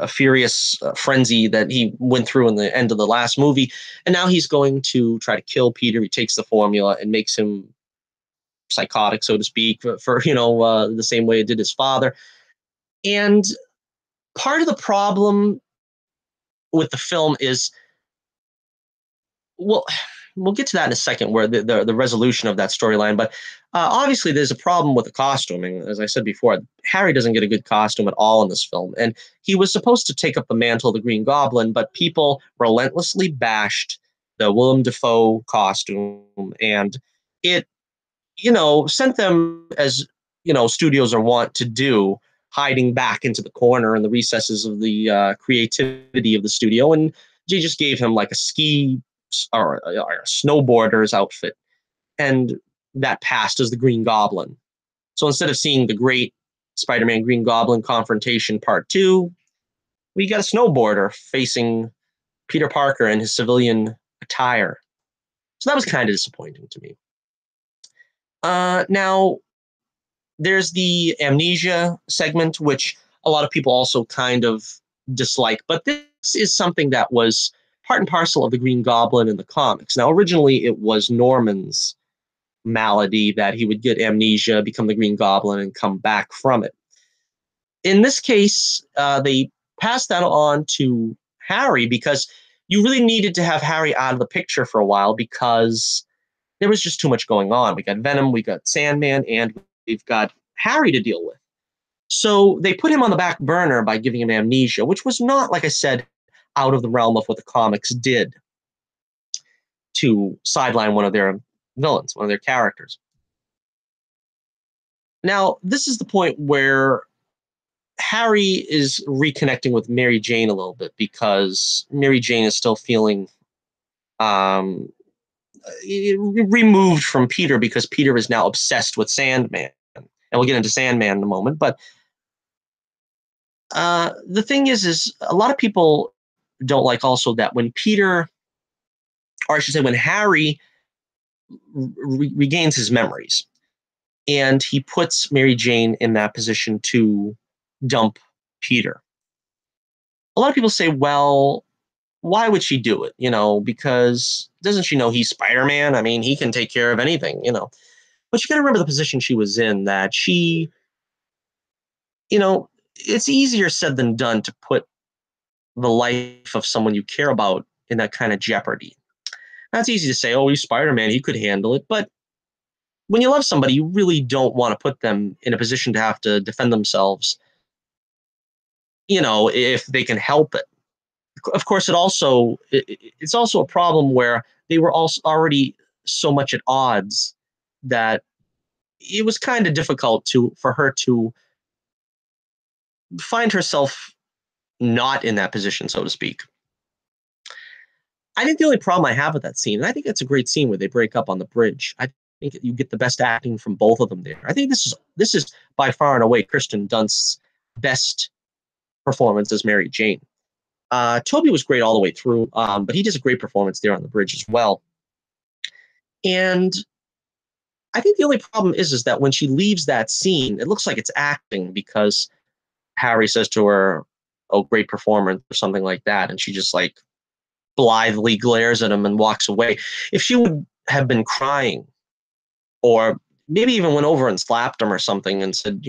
furious frenzy that he went through in the end of the last movie. And now he's going to try to kill Peter. He takes the formula and makes him psychotic, so to speak, for the same way it did his father. And part of the problem with the film is, well, we'll get to that in a second, where the resolution of that storyline. But obviously, there's a problem with the costuming. As I said before, Harry doesn't get a good costume at all in this film. And he was supposed to take up the mantle of the Green Goblin, but people relentlessly bashed the Willem Dafoe costume. And it, sent them, as, studios are wont to do, hiding back into the corner and the recesses of the creativity of the studio. And they just gave him like a ski or a snowboarder's outfit, and that passed as the Green Goblin. So instead of seeing the great Spider-Man Green Goblin confrontation part 2, we got a snowboarder facing Peter Parker in his civilian attire. So that was kind of disappointing to me. Now, there's the amnesia segment, which a lot of people also kind of dislike, but this is something that was part and parcel of the Green Goblin in the comics. Now, originally, it was Norman's malady that he would get amnesia, become the Green Goblin, and come back from it. In this case, they passed that on to Harry because you really needed to have Harry out of the picture for a while, because there was just too much going on. We got Venom, we got Sandman, and we've got Harry to deal with. So they put him on the back burner by giving him amnesia, which was not, like I said, out of the realm of what the comics did to sideline one of their villains, one of their characters. Now, this is the point where Harry is reconnecting with Mary Jane a little bit, because Mary Jane is still feeling removed from Peter, because Peter is now obsessed with Sandman. And we'll get into Sandman in a moment. But the thing is a lot of people don't like also that when Peter, or I should say when Harry regains his memories, and he puts Mary Jane in that position to dump Peter. A lot of people say, well, why would she do it? Because doesn't she know he's Spider-Man? I mean, he can take care of anything, But you got to remember the position she was in, that she, it's easier said than done to put the life of someone you care about in that kind of jeopardy. That's easy to say, oh, he's Spider-Man, he could handle it. But when you love somebody, you really don't want to put them in a position to have to defend themselves, if they can help it. of course, it's also a problem where they were also already so much at odds that it was kind of difficult for her to find herself not in that position, so to speak. I think the only problem I have with that scene, and I think it's a great scene where they break up on the bridge. I think you get the best acting from both of them there. I think this is by far and away Kristen Dunst's best performance as Mary Jane. Toby was great all the way through, but he does a great performance there on the bridge as well. And I think the only problem is that when she leaves that scene, it looks like it's acting because Harry says to her, "Oh, great performance," or something like that, and she just like blithely glares at him and walks away. If she would have been crying, or maybe even went over and slapped him or something and said,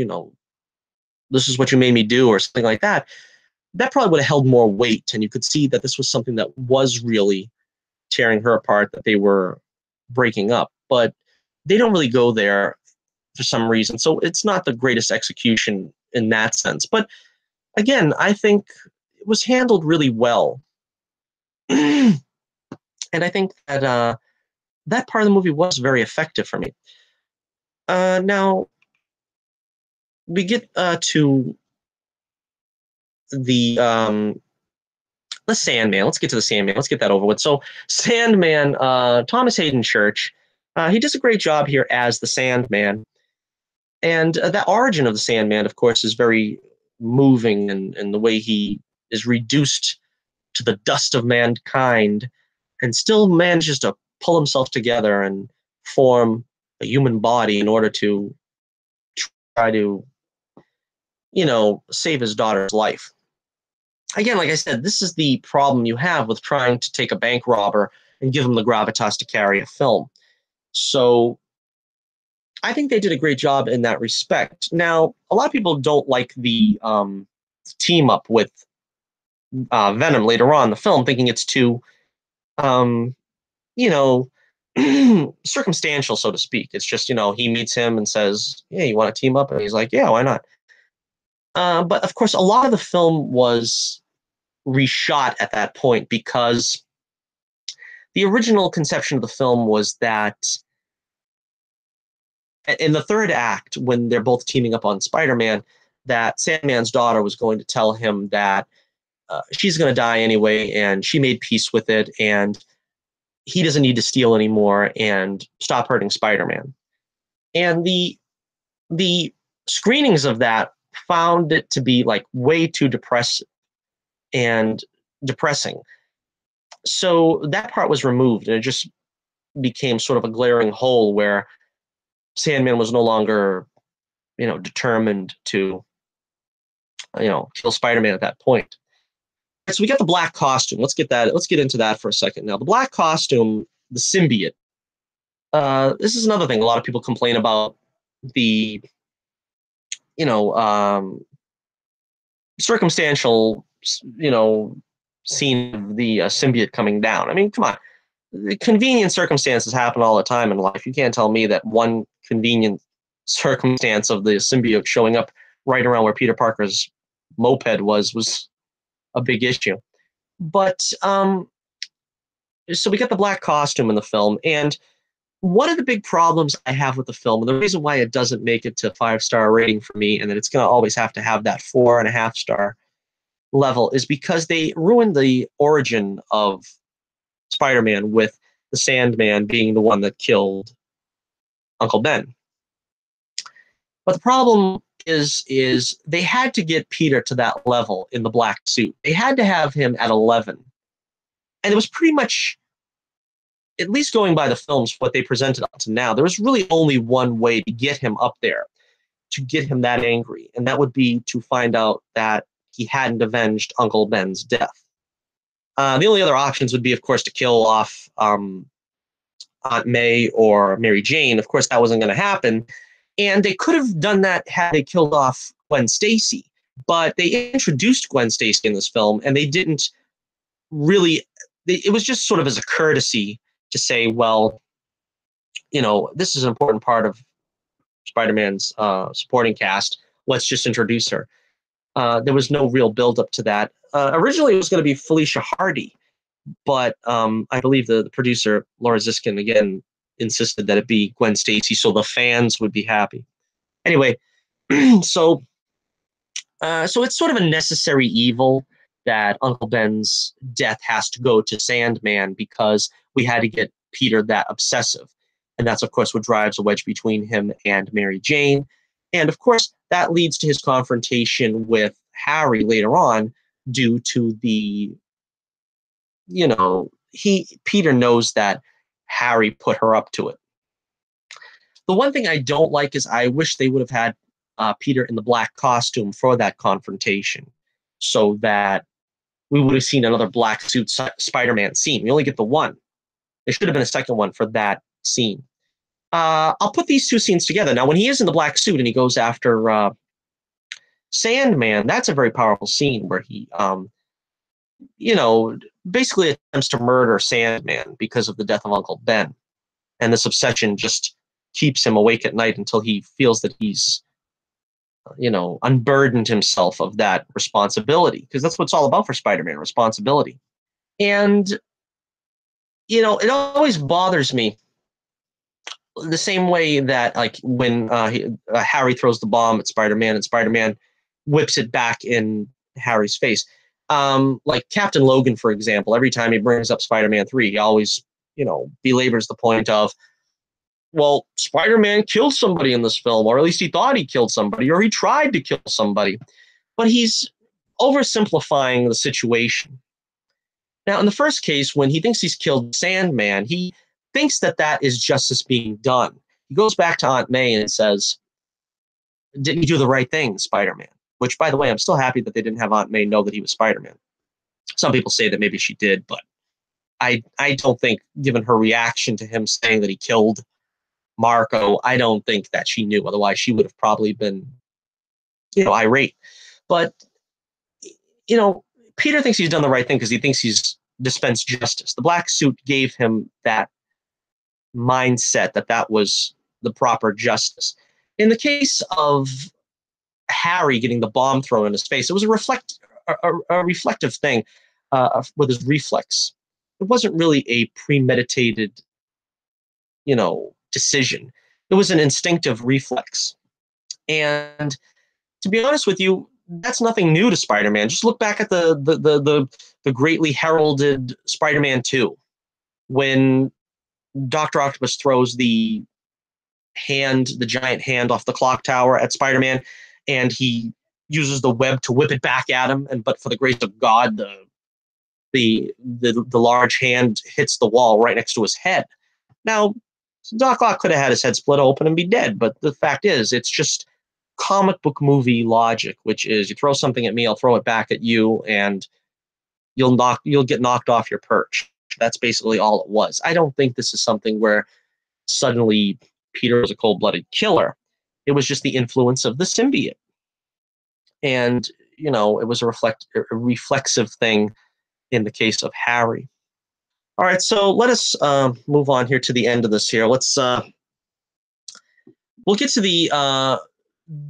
"This is what you made me do," or something like that, that probably would have held more weight, and you could see that this was something that was really tearing her apart, that they were breaking up. But they don't really go there for some reason, so it's not the greatest execution in that sense. But again, I think it was handled really well. And I think that that part of the movie was very effective for me. Now, we get to the Sandman. Let's get to the Sandman. Let's get that over with. So, Sandman, Thomas Hayden Church, he does a great job here as the Sandman. And the origin of the Sandman, of course, is very moving, and the way he is reduced to the dust of mankind and still manages to pull himself together and form a human body in order to try to, save his daughter's life. Again, like I said, this is the problem you have with trying to take a bank robber and give him the gravitas to carry a film. So I think they did a great job in that respect. Now, a lot of people don't like the team up with Venom later on in the film, thinking it's too, um, you know, circumstantial, so to speak. It's just, he meets him and says, "Yeah, you want to team up?" And he's like, "Yeah, why not?" But of course, a lot of the film was reshot at that point because the original conception of the film was that in the third act, when they're both teaming up on Spider-Man, that Sandman's daughter was going to tell him that she's going to die anyway, and she made peace with it, and he doesn't need to steal anymore, and stop hurting Spider-Man. And the screenings of that found it to be like way too depressing. So that part was removed, and it just became sort of a glaring hole where Sandman was no longer, determined to, kill Spider-Man at that point. So we got the black costume. Let's get into that for a second. Now, the black costume, the symbiote. This is another thing a lot of people complain about, the, circumstantial, scene of the symbiote coming down. I mean, come on. The convenient circumstances happen all the time in life. You can't tell me that one convenient circumstance of the symbiote showing up right around where Peter Parker's moped was a big issue. But so we got the black costume in the film, and one of the big problems I have with the film, and the reason why it doesn't make it to 5-star rating for me, and that it's going to always have to have that 4.5-star level, is because they ruined the origin of Spider-Man with the Sandman being the one that killed Uncle Ben. But the problem is they had to get Peter to that level in the black suit. They had to have him at 11. And it was pretty much, at least going by the films, what they presented up to now, there was really only one way to get him up there, to get him that angry, and that would be to find out that he hadn't avenged Uncle Ben's death. The only other options would be, of course, to kill off Aunt May or Mary Jane. Of course, that wasn't going to happen. And they could have done that had they killed off Gwen Stacy. But they introduced Gwen Stacy in this film, and they didn't really, it was just sort of as a courtesy to say, well, this is an important part of Spider-Man's supporting cast. Let's just introduce her. There was no real build up to that. Originally, it was going to be Felicia Hardy, but I believe the producer, Laura Ziskin, again insisted that it be Gwen Stacy so the fans would be happy. Anyway, so so it's sort of a necessary evil that Uncle Ben's death has to go to Sandman because we had to get Peter that obsessive. And that's, of course, what drives a wedge between him and Mary Jane. And, of course, that leads to his confrontation with Harry later on due to the, Peter knows that Harry put her up to it. The one thing I don't like is I wish they would have had Peter in the black costume for that confrontation so that we would have seen another black suit Spider-Man scene. We only get the one. There should have been a second one for that scene. I'll put these two scenes together. Now, when he is in the black suit and he goes after Sandman, that's a very powerful scene where he, basically attempts to murder Sandman because of the death of Uncle Ben. And this obsession just keeps him awake at night until he feels that he's, unburdened himself of that responsibility. Because that's what it's all about for Spider-Man, responsibility. And, it always bothers me the same way that, like, when Harry throws the bomb at Spider-Man and Spider-Man whips it back in Harry's face. Like Captain Logan, for example, every time he brings up Spider-Man 3, he always, belabors the point of, well, Spider-Man killed somebody in this film, or at least he thought he killed somebody, or he tried to kill somebody. But he's oversimplifying the situation. Now, in the first case, when he thinks he's killed Sandman, he thinks that that is justice being done. He goes back to Aunt May and says, didn't you do the right thing, Spider-Man? Which, by the way, I'm still happy that they didn't have Aunt May know that he was Spider-Man. Some people say that maybe she did, but I don't think, given her reaction to him saying that he killed Marco, I don't think that she knew. Otherwise, she would have probably been, irate. But, Peter thinks he's done the right thing because he thinks he's dispensed justice. The black suit gave him that mindset that that was the proper justice. In the case of Harry getting the bomb thrown in his face, it was a reflective thing with his reflex. It wasn't really a premeditated, decision. It was an instinctive reflex. And to be honest with you, that's nothing new to Spider-Man. Just look back at the greatly heralded Spider-Man 2, when Dr. Octopus throws the giant hand off the clock tower at Spider-Man, and he uses the web to whip it back at him. But for the grace of God, the large hand hits the wall right next to his head. Now, Doc Ock could have had his head split open and be dead, but the fact is, it's just comic book movie logic, which is you throw something at me, I'll throw it back at you, and you'll get knocked off your perch. That's basically all it was. I don't think this is something where suddenly Peter was a cold-blooded killer. It was just the influence of the symbiote. And, it was a reflexive thing in the case of Harry. All right, so let us move on here to the end of this here. We'll get to the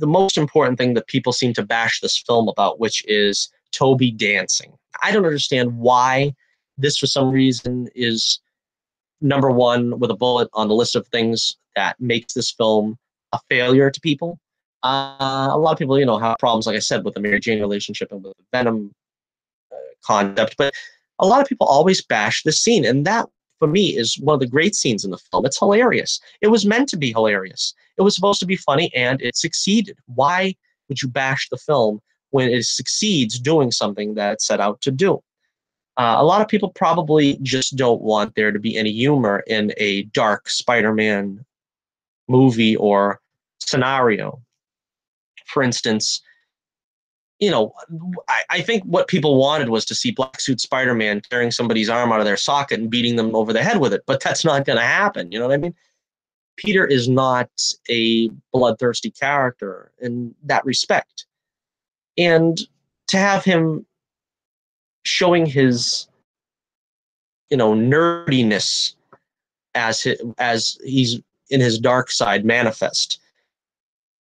most important thing that people seem to bash this film about, which is Toby dancing. I don't understand why this, for some reason, is number one with a bullet on the list of things that makes this film a failure to people. A lot of people, have problems, like I said, with the Mary Jane relationship and with the Venom concept, but a lot of people always bash this scene, and that, for me, is one of the great scenes in the film. It's hilarious. It was meant to be hilarious. It was supposed to be funny, and it succeeded. Why would you bash the film when it succeeds doing something that it set out to do? A lot of people probably just don't want there to be any humor in a dark Spider-Man movie or scenario. For instance, I think what people wanted was to see Black Suit Spider-Man tearing somebody's arm out of their socket and beating them over the head with it, but that's not going to happen. You know what I mean? Peter is not a bloodthirsty character in that respect. And to have him showing his, nerdiness as he's in his dark side manifest,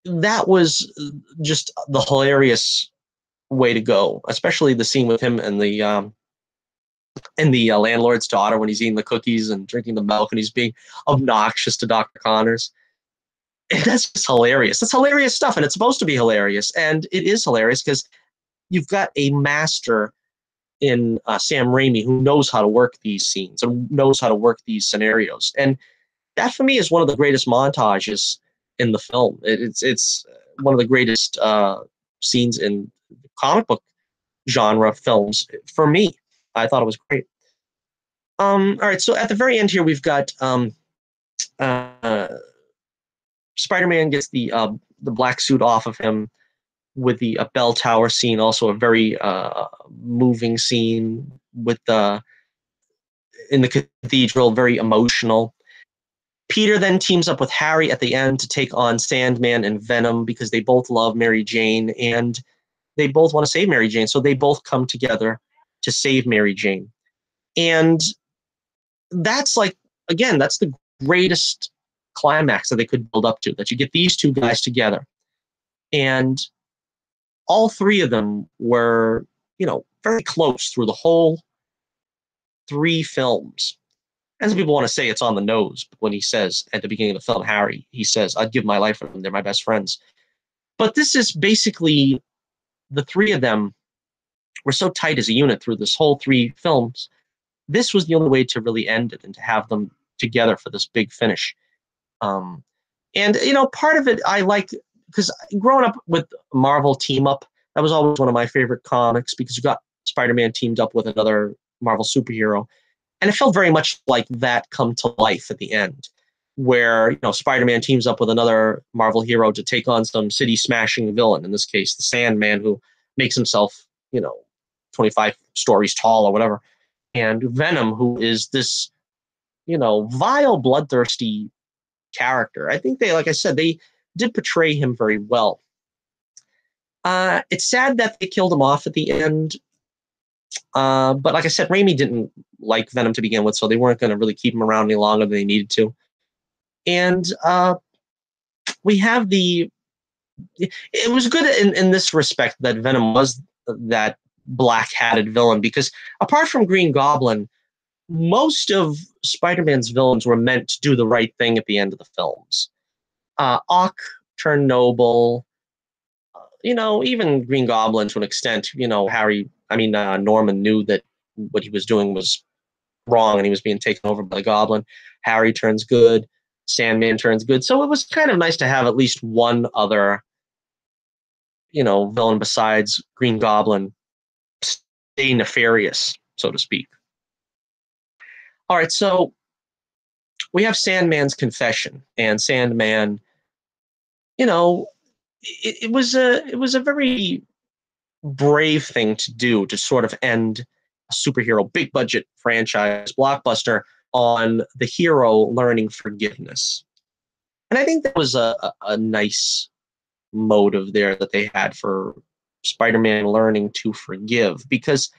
that was just the hilarious way to go, especially the scene with him and the landlord's daughter when he's eating the cookies and drinking the milk and he's being obnoxious to Dr. Connors. And that's just hilarious. That's hilarious stuff, and it's supposed to be hilarious, and it is hilarious because you've got a master in Sam Raimi who knows how to work these scenes and knows how to work these scenarios. And that for me is one of the greatest montages in the film. It's one of the greatest scenes in comic book genre films for me. I thought it was great. All right, so at the very end here, we've got uh, Spider-Man gets the black suit off of him with the bell tower scene, also a very moving scene with the in the cathedral, very emotional. Peter then teams up with Harry at the end to take on Sandman and Venom because they both love Mary Jane and they both want to save Mary Jane. So they both come together to save Mary Jane. And that's like, again, that's the greatest climax that they could build up to, that you get these two guys together. And all three of them were, very close through the whole three films. And some people want to say it's on the nose, but when he says at the beginning of the film, Harry, he says, I'd give my life for them. They're my best friends. But this is basically the three of them were so tight as a unit through this whole three films. This was the only way to really end it and to have them together for this big finish. And part of it I like because growing up with Marvel team up, that was always one of my favorite comics because you got Spider-Man teamed up with another Marvel superhero. And it felt very much like that come to life at the end, where Spider-Man teams up with another Marvel hero to take on some city-smashing villain, in this case, the Sandman, who makes himself, 25 stories tall or whatever. And Venom, who is this, vile, bloodthirsty character. I think they, like I said, they did portray him very well. It's sad that they killed him off at the end. But like I said, Raimi didn't like Venom to begin with, so they weren't going to really keep him around any longer than they needed to. And we have it was good in this respect that Venom was that black-hatted villain, because apart from Green Goblin, most of Spider-Man's villains were meant to do the right thing at the end of the films. Ock turned noble. Even Green Goblin to an extent, Norman knew that what he was doing was wrong and he was being taken over by the Goblin. Harry turns good. Sandman turns good. So it was kind of nice to have at least one other, villain besides Green Goblin stay nefarious, so to speak. All right, so we have Sandman's confession, and Sandman, it was a very brave thing to do to sort of end a superhero big budget franchise blockbuster on the hero learning forgiveness. And I think that was a nice motive there that they had for Spider-Man learning to forgive, because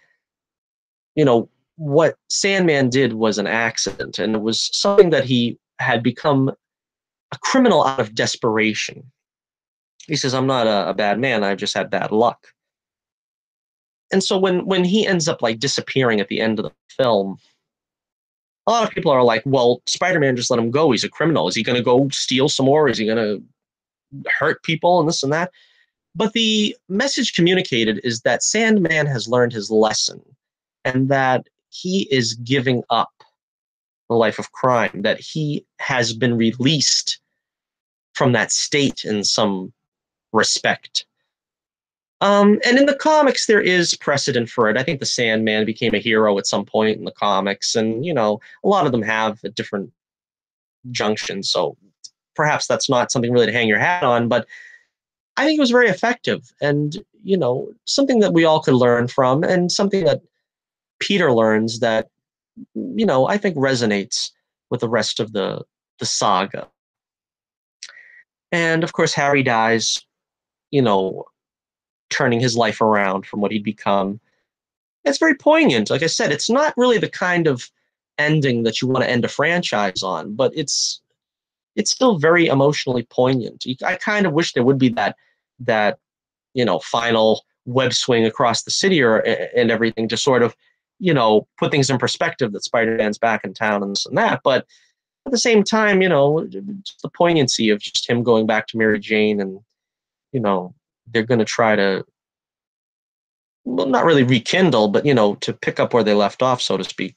what Sandman did was an accident, and it was something that he had become a criminal out of desperation. He says, I'm not a bad man, I've just had bad luck. And so when he ends up like disappearing at the end of the film, a lot of people are like, well, Spider-Man just let him go. He's a criminal. Is he going to go steal some more? Is he going to hurt people and this and that? But the message communicated is that Sandman has learned his lesson and that he is giving up the life of crime, that he has been released from that state in some respect. And in the comics, there is precedent for it. I think the Sandman became a hero at some point in the comics, and a lot of them have at different junctions. So perhaps that's not something really to hang your hat on, but I think it was very effective, and something that we all could learn from, and something that Peter learns that I think resonates with the rest of the saga. And of course, Harry dies, turning his life around from what he'd become. It's very poignant. Like I said, it's not really the kind of ending that you want to end a franchise on, but it's still very emotionally poignant. I kind of wish there would be that final web swing across the city or and everything to sort of, put things in perspective that Spider-Man's back in town and this and that. But at the same time, just the poignancy of just him going back to Mary Jane, and they're going to try to, well, not really rekindle, but to pick up where they left off, so to speak.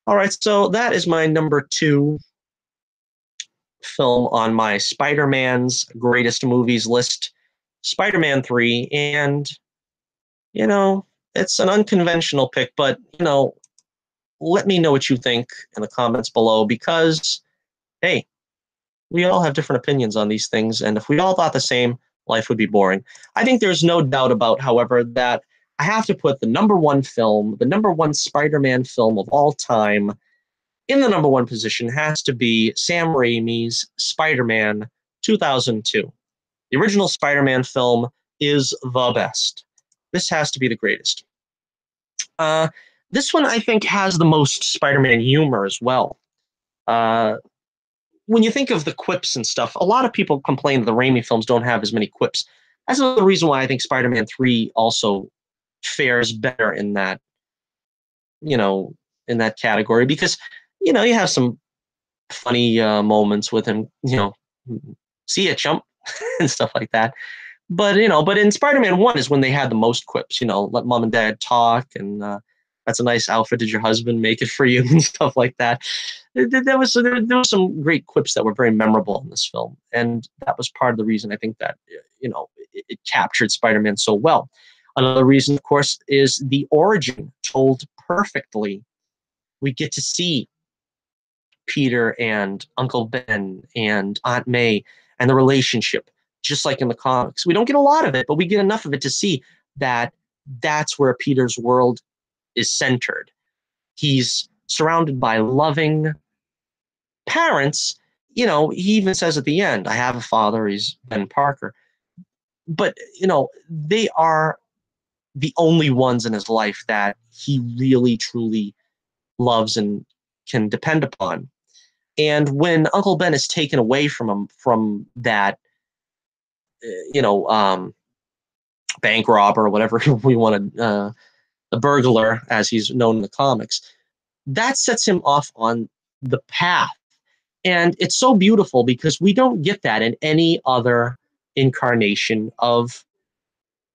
All right, so that is my number 2 film on my Spider-Man's greatest movies list, Spider-Man 3. And, it's an unconventional pick, but, let me know what you think in the comments below, because, hey, we all have different opinions on these things. And if we all thought the same, life would be boring. I think there's no doubt about, however, that I have to put the number 1 film, the number 1 Spider-Man film of all time, in the number 1 position has to be Sam Raimi's Spider-Man 2002. The original Spider-Man film is the best. This has to be the greatest. This one, I think, has the most Spider-Man humor as well. When you think of the quips and stuff, a lot of people complain that the Raimi films don't have as many quips. That's another reason why I think Spider-Man 3 also fares better in that, in that category, because, you have some funny moments with him, see ya, chump, and stuff like that. But, but in Spider-Man 1 is when they had the most quips, let mom and dad talk, and that's a nice outfit. Did your husband make it for you? And stuff like that. There was some great quips that were very memorable in this film. And that was part of the reason I think that, it captured Spider-Man so well. Another reason, of course, is the origin told perfectly. We get to see Peter and Uncle Ben and Aunt May and the relationship, just like in the comics. We don't get a lot of it, but we get enough of it to see that that's where Peter's world is centered. He's surrounded by loving parents. He even says at the end, I have a father, he's Ben Parker. But, they are the only ones in his life that he really, truly loves and can depend upon. And when Uncle Ben is taken away from him, from that, bank robber or whatever we want to, the burglar, as he's known in the comics, that sets him off on the path. And it's so beautiful because we don't get that in any other incarnation of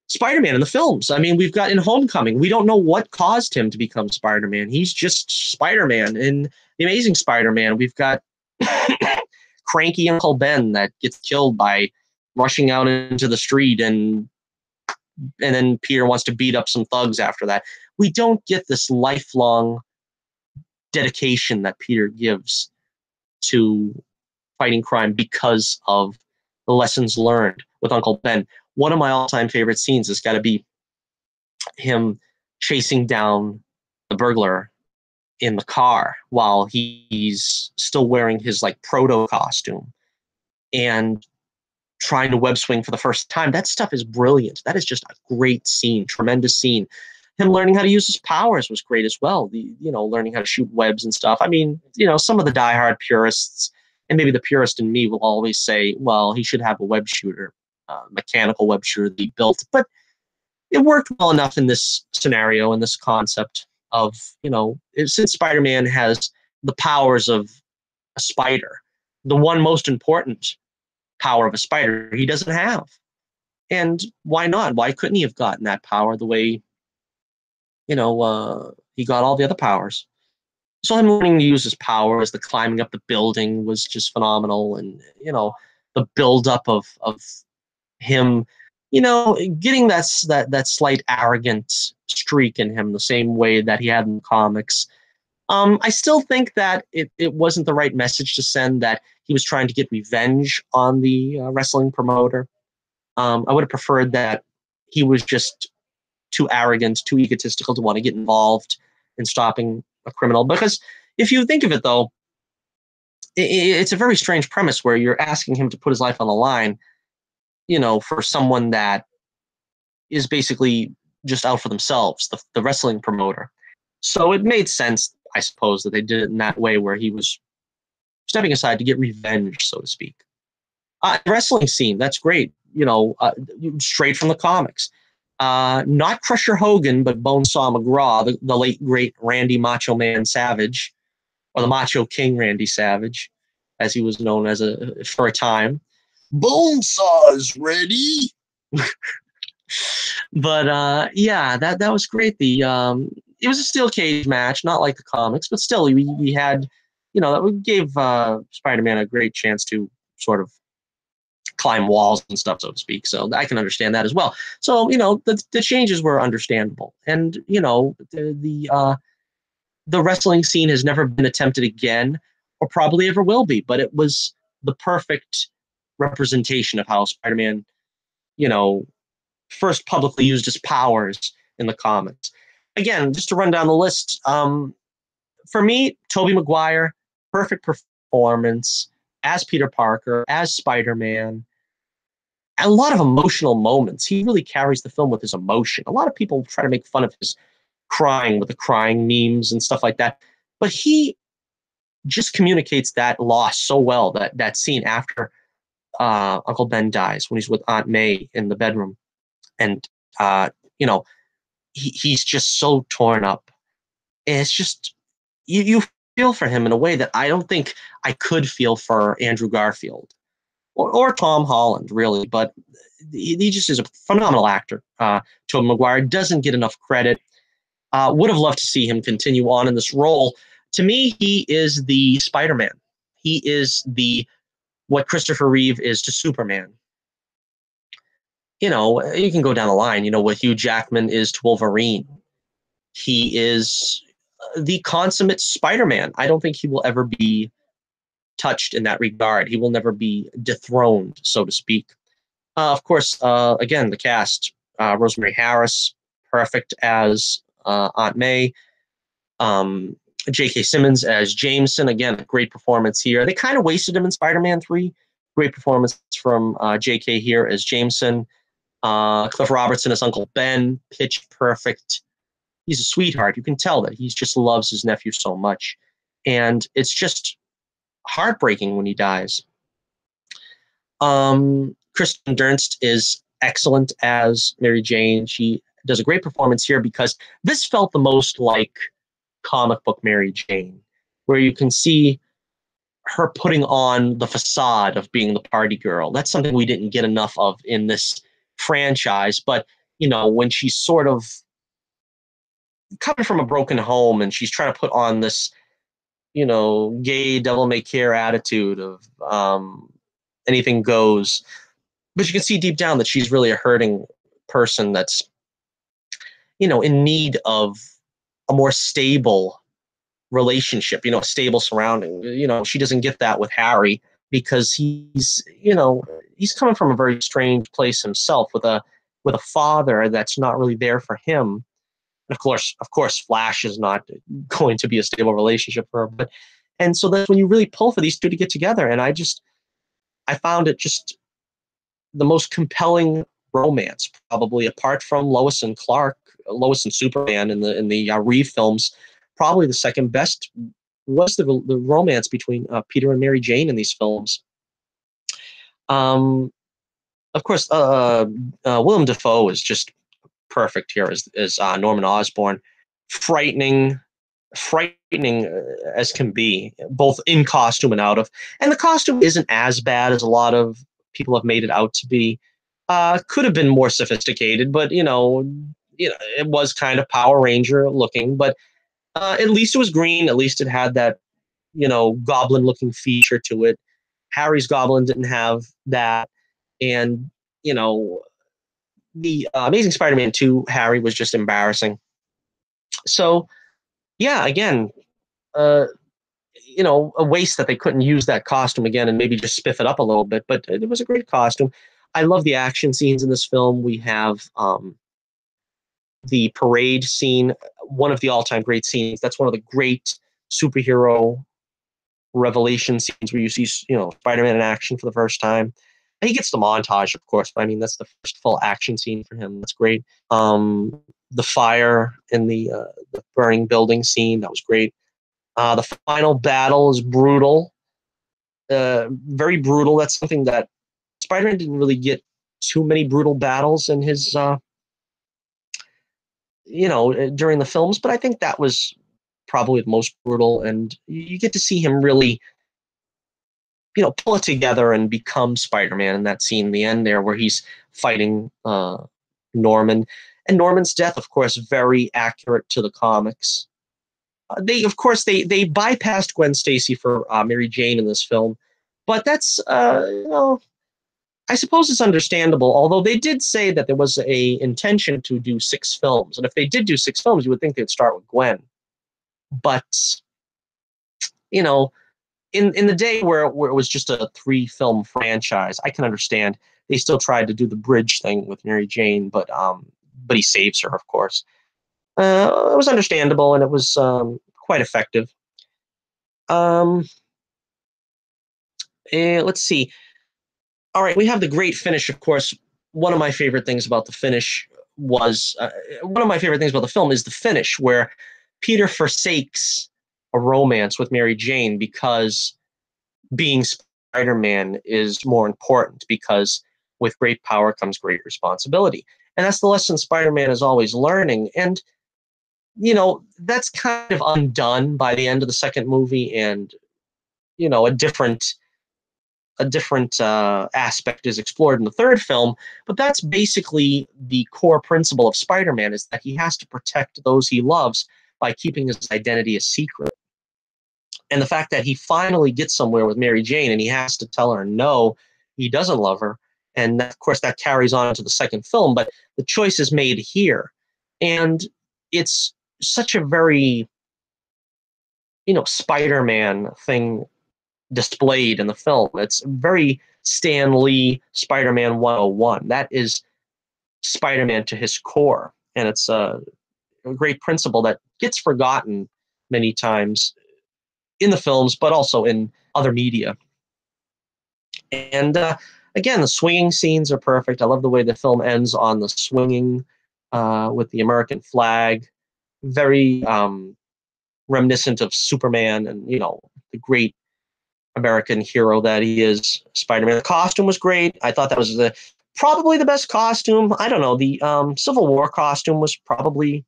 Spider-Man in the films. I mean, we've got in Homecoming, we don't know what caused him to become Spider-Man. He's just Spider-Man. In The Amazing Spider-Man, we've got cranky Uncle Ben that gets killed by rushing out into the street, and then Peter wants to beat up some thugs after that. We don't get this lifelong dedication that Peter gives to fighting crime because of the lessons learned with Uncle Ben. One of my all-time favorite scenes has got to be him chasing down the burglar in the car while he's still wearing his proto costume and trying to web swing for the first time. That stuff is brilliant. That is just a great scene, tremendous scene. Him learning how to use his powers was great as well. Learning how to shoot webs and stuff. I mean, some of the diehard purists, and maybe the purist in me, will always say, well, he should have a web shooter, mechanical web shooter that he built. But it worked well enough in this scenario, in this concept of, since Spider-Man has the powers of a spider, the one most important power of a spider he doesn't have. And why not? Why couldn't he have gotten that power the way, he got all the other powers? So him learning to use his powers, the climbing up the building was just phenomenal. And, the buildup of him, getting that slight arrogant streak in him the same way that he had in the comics. I still think that it wasn't the right message to send, that he was trying to get revenge on the wrestling promoter. I would have preferred that he was just too arrogant, too egotistical to want to get involved in stopping a criminal. Because if you think of it, though, it's a very strange premise where you're asking him to put his life on the line, for someone that is basically just out for themselves, the wrestling promoter. So it made sense, I suppose, that they did it in that way, where he was stepping aside to get revenge, so to speak. Wrestling scene, that's great, straight from the comics. Not Crusher Hogan, but Bonesaw McGraw, the late great Randy Macho Man Savage, or the Macho King Randy Savage, as he was known as for a time. Bonesaw's ready. But yeah, that was great. It was a steel cage match, not like the comics, but still, we had, that gave Spider-Man a great chance to sort of climb walls and stuff, so to speak. So I can understand that as well. So the changes were understandable, and the wrestling scene has never been attempted again, or probably ever will be. But it was the perfect representation of how Spider-Man, first publicly used his powers in the comics. Again, just to run down the list, for me, Tobey Maguire, perfect performance as Peter Parker, as Spider-Man. A lot of emotional moments. He really carries the film with his emotion. A lot of people try to make fun of his crying with the crying memes and stuff like that, but he just communicates that loss so well. That scene after Uncle Ben dies, when he's with Aunt May in the bedroom, and he's just so torn up. And it's just you feel for him in a way that I don't think I could feel for Andrew Garfield or Tom Holland, really. But he just is a phenomenal actor. Tobey Maguire doesn't get enough credit. Would have loved to see him continue on in this role. To me, he is the Spider-Man. He is what Christopher Reeve is to Superman. You can go down the line, what Hugh Jackman is to Wolverine. He is the consummate Spider-Man. I don't think he will ever be touched in that regard. He will never be dethroned, so to speak. Of course, again, the cast, Rosemary Harris, perfect as Aunt May. J.K. Simmons as Jameson, again, a great performance here. They kind of wasted him in Spider-Man 3. Great performance from J.K. here as Jameson. Cliff Robertson as Uncle Ben, pitch perfect. He's a sweetheart. You can tell that he just loves his nephew so much. And it's just heartbreaking when he dies. Kristen Dunst is excellent as Mary Jane. She does a great performance here because this felt the most like comic book Mary Jane, where you can see her putting on the facade of being the party girl. That's something we didn't get enough of in this franchise. But, when she's sort of coming from a broken home and she's trying to put on this, gay devil may care attitude of anything goes. But you can see deep down that she's really a hurting person that's, in need of a more stable relationship, a stable surrounding. She doesn't get that with Harry because he's coming from a very strange place himself with a father that's not really there for him. And of course, Flash is not going to be a stable relationship for her. And so that's when you really pull for these two to get together. And I found it just the most compelling romance, probably apart from Lois and Superman in the Reeve films. Probably the second best was the romance between Peter and Mary Jane in these films. Of course, Willem Dafoe is just perfect here as Norman Osborn. Frightening as can be, both in costume and out of. And the costume isn't as bad as a lot of people have made it out to be. Could have been more sophisticated, but it was kind of Power Ranger looking. But at least it was green. At least it had that goblin looking feature to it. Harry's goblin didn't have that, and the Amazing Spider-Man 2 Harry was just embarrassing. So yeah, again, a waste that they couldn't use that costume again and maybe just spiff it up a little bit, but it was a great costume. I love the action scenes in this film. We have the parade scene, one of the all-time great scenes. That's one of the great superhero revelation scenes where you see, Spider-Man in action for the first time. And he gets the montage, of course, but I mean, that's the first full action scene for him. That's great. The fire in the burning building scene, that was great. The final battle is brutal, very brutal. That's something that Spider-Man didn't really get too many brutal battles in his during the films, but I think that was probably the most brutal, and you get to see him really, pull it together and become Spider-Man in that scene in the end there where he's fighting Norman. And Norman's death, of course, very accurate to the comics. They bypassed Gwen Stacy for Mary Jane in this film, but that's I suppose it's understandable. Although they did say that there was a intention to do 6 films, and if they did do 6 films, you would think they'd start with Gwen. But in the day where it was just a 3-film franchise, I can understand they still tried to do the bridge thing with Mary Jane, but he saves her, of course. It was understandable, and it was quite effective. Let's see. All right, we have the great finish, of course. One of my favorite things about the finish was one of my favorite things about the film is the finish, where Peter forsakes a romance with Mary Jane because being Spider-Man is more important, because with great power comes great responsibility. And that's the lesson Spider-Man is always learning. And, that's kind of undone by the end of the second movie, and, a different aspect is explored in the third film. But that's basically the core principle of Spider-Man, is that he has to protect those he loves by keeping his identity a secret. And the fact that he finally gets somewhere with Mary Jane and he has to tell her no, he doesn't love her. And of course, that carries on to the second film, but the choice is made here. And it's such a very, Spider-Man thing displayed in the film. It's very Stan Lee Spider-Man 101. That is Spider-Man to his core. And it's a great principle that gets forgotten many times in the films, but also in other media. And again, the swinging scenes are perfect. I love the way the film ends on the swinging with the American flag. Very reminiscent of Superman and, the great American hero that he is, Spider-Man. The costume was great. I thought that was probably the best costume. I don't know. The Civil War costume was probably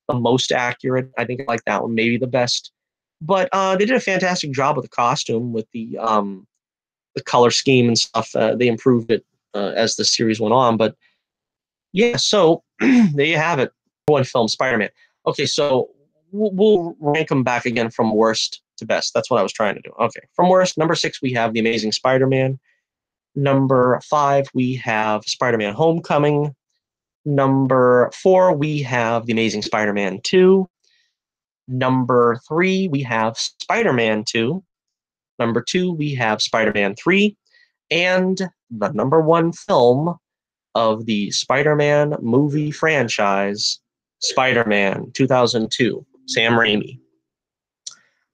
the most accurate. I think I like that one, maybe the best. But they did a fantastic job with the costume, with the color scheme and stuff. They improved it as the series went on. But yeah, so there you have it. One film, Spider-Man. Okay, so we'll rank them back again from worst to best. That's what I was trying to do. Okay, from worst, number 6, we have The Amazing Spider-Man. Number 5, we have Spider-Man Homecoming. Number 4, we have The Amazing Spider-Man 2. Number 3, we have Spider-Man 2. Number 2, we have Spider-Man 3. And the number 1 film of the Spider-Man movie franchise, Spider-Man 2002, Sam Raimi.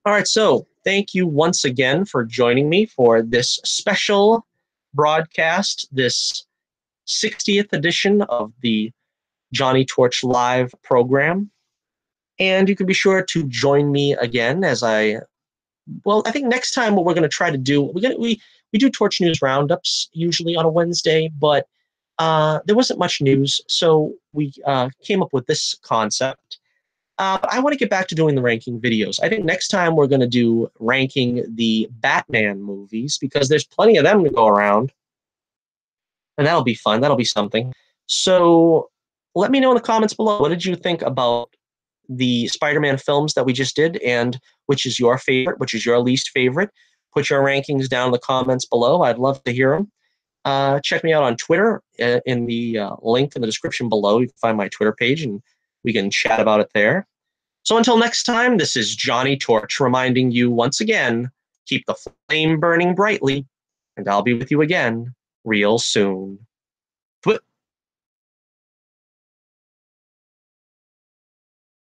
All right, so thank you once again for joining me for this special broadcast, this 60th edition of the Johnnie Torch Live program. And you can be sure to join me again as I think next time what we're going to try to do, we do Torch News Roundups usually on a Wednesday, but there wasn't much news, so we came up with this concept. I want to get back to doing the ranking videos. I think next time we're going to do ranking the Batman movies, because there's plenty of them to go around, and that'll be fun. That'll be something. So let me know in the comments below, what did you think about the Spider-Man films that we just did, and which is your favorite, which is your least favorite? Put your rankings down in the comments below. I'd love to hear them. Check me out on Twitter in the link in the description below. You can find my Twitter page, and we can chat about it there. So until next time, this is Johnnie Torch reminding you once again, keep the flame burning brightly, and I'll be with you again real soon. THWIP.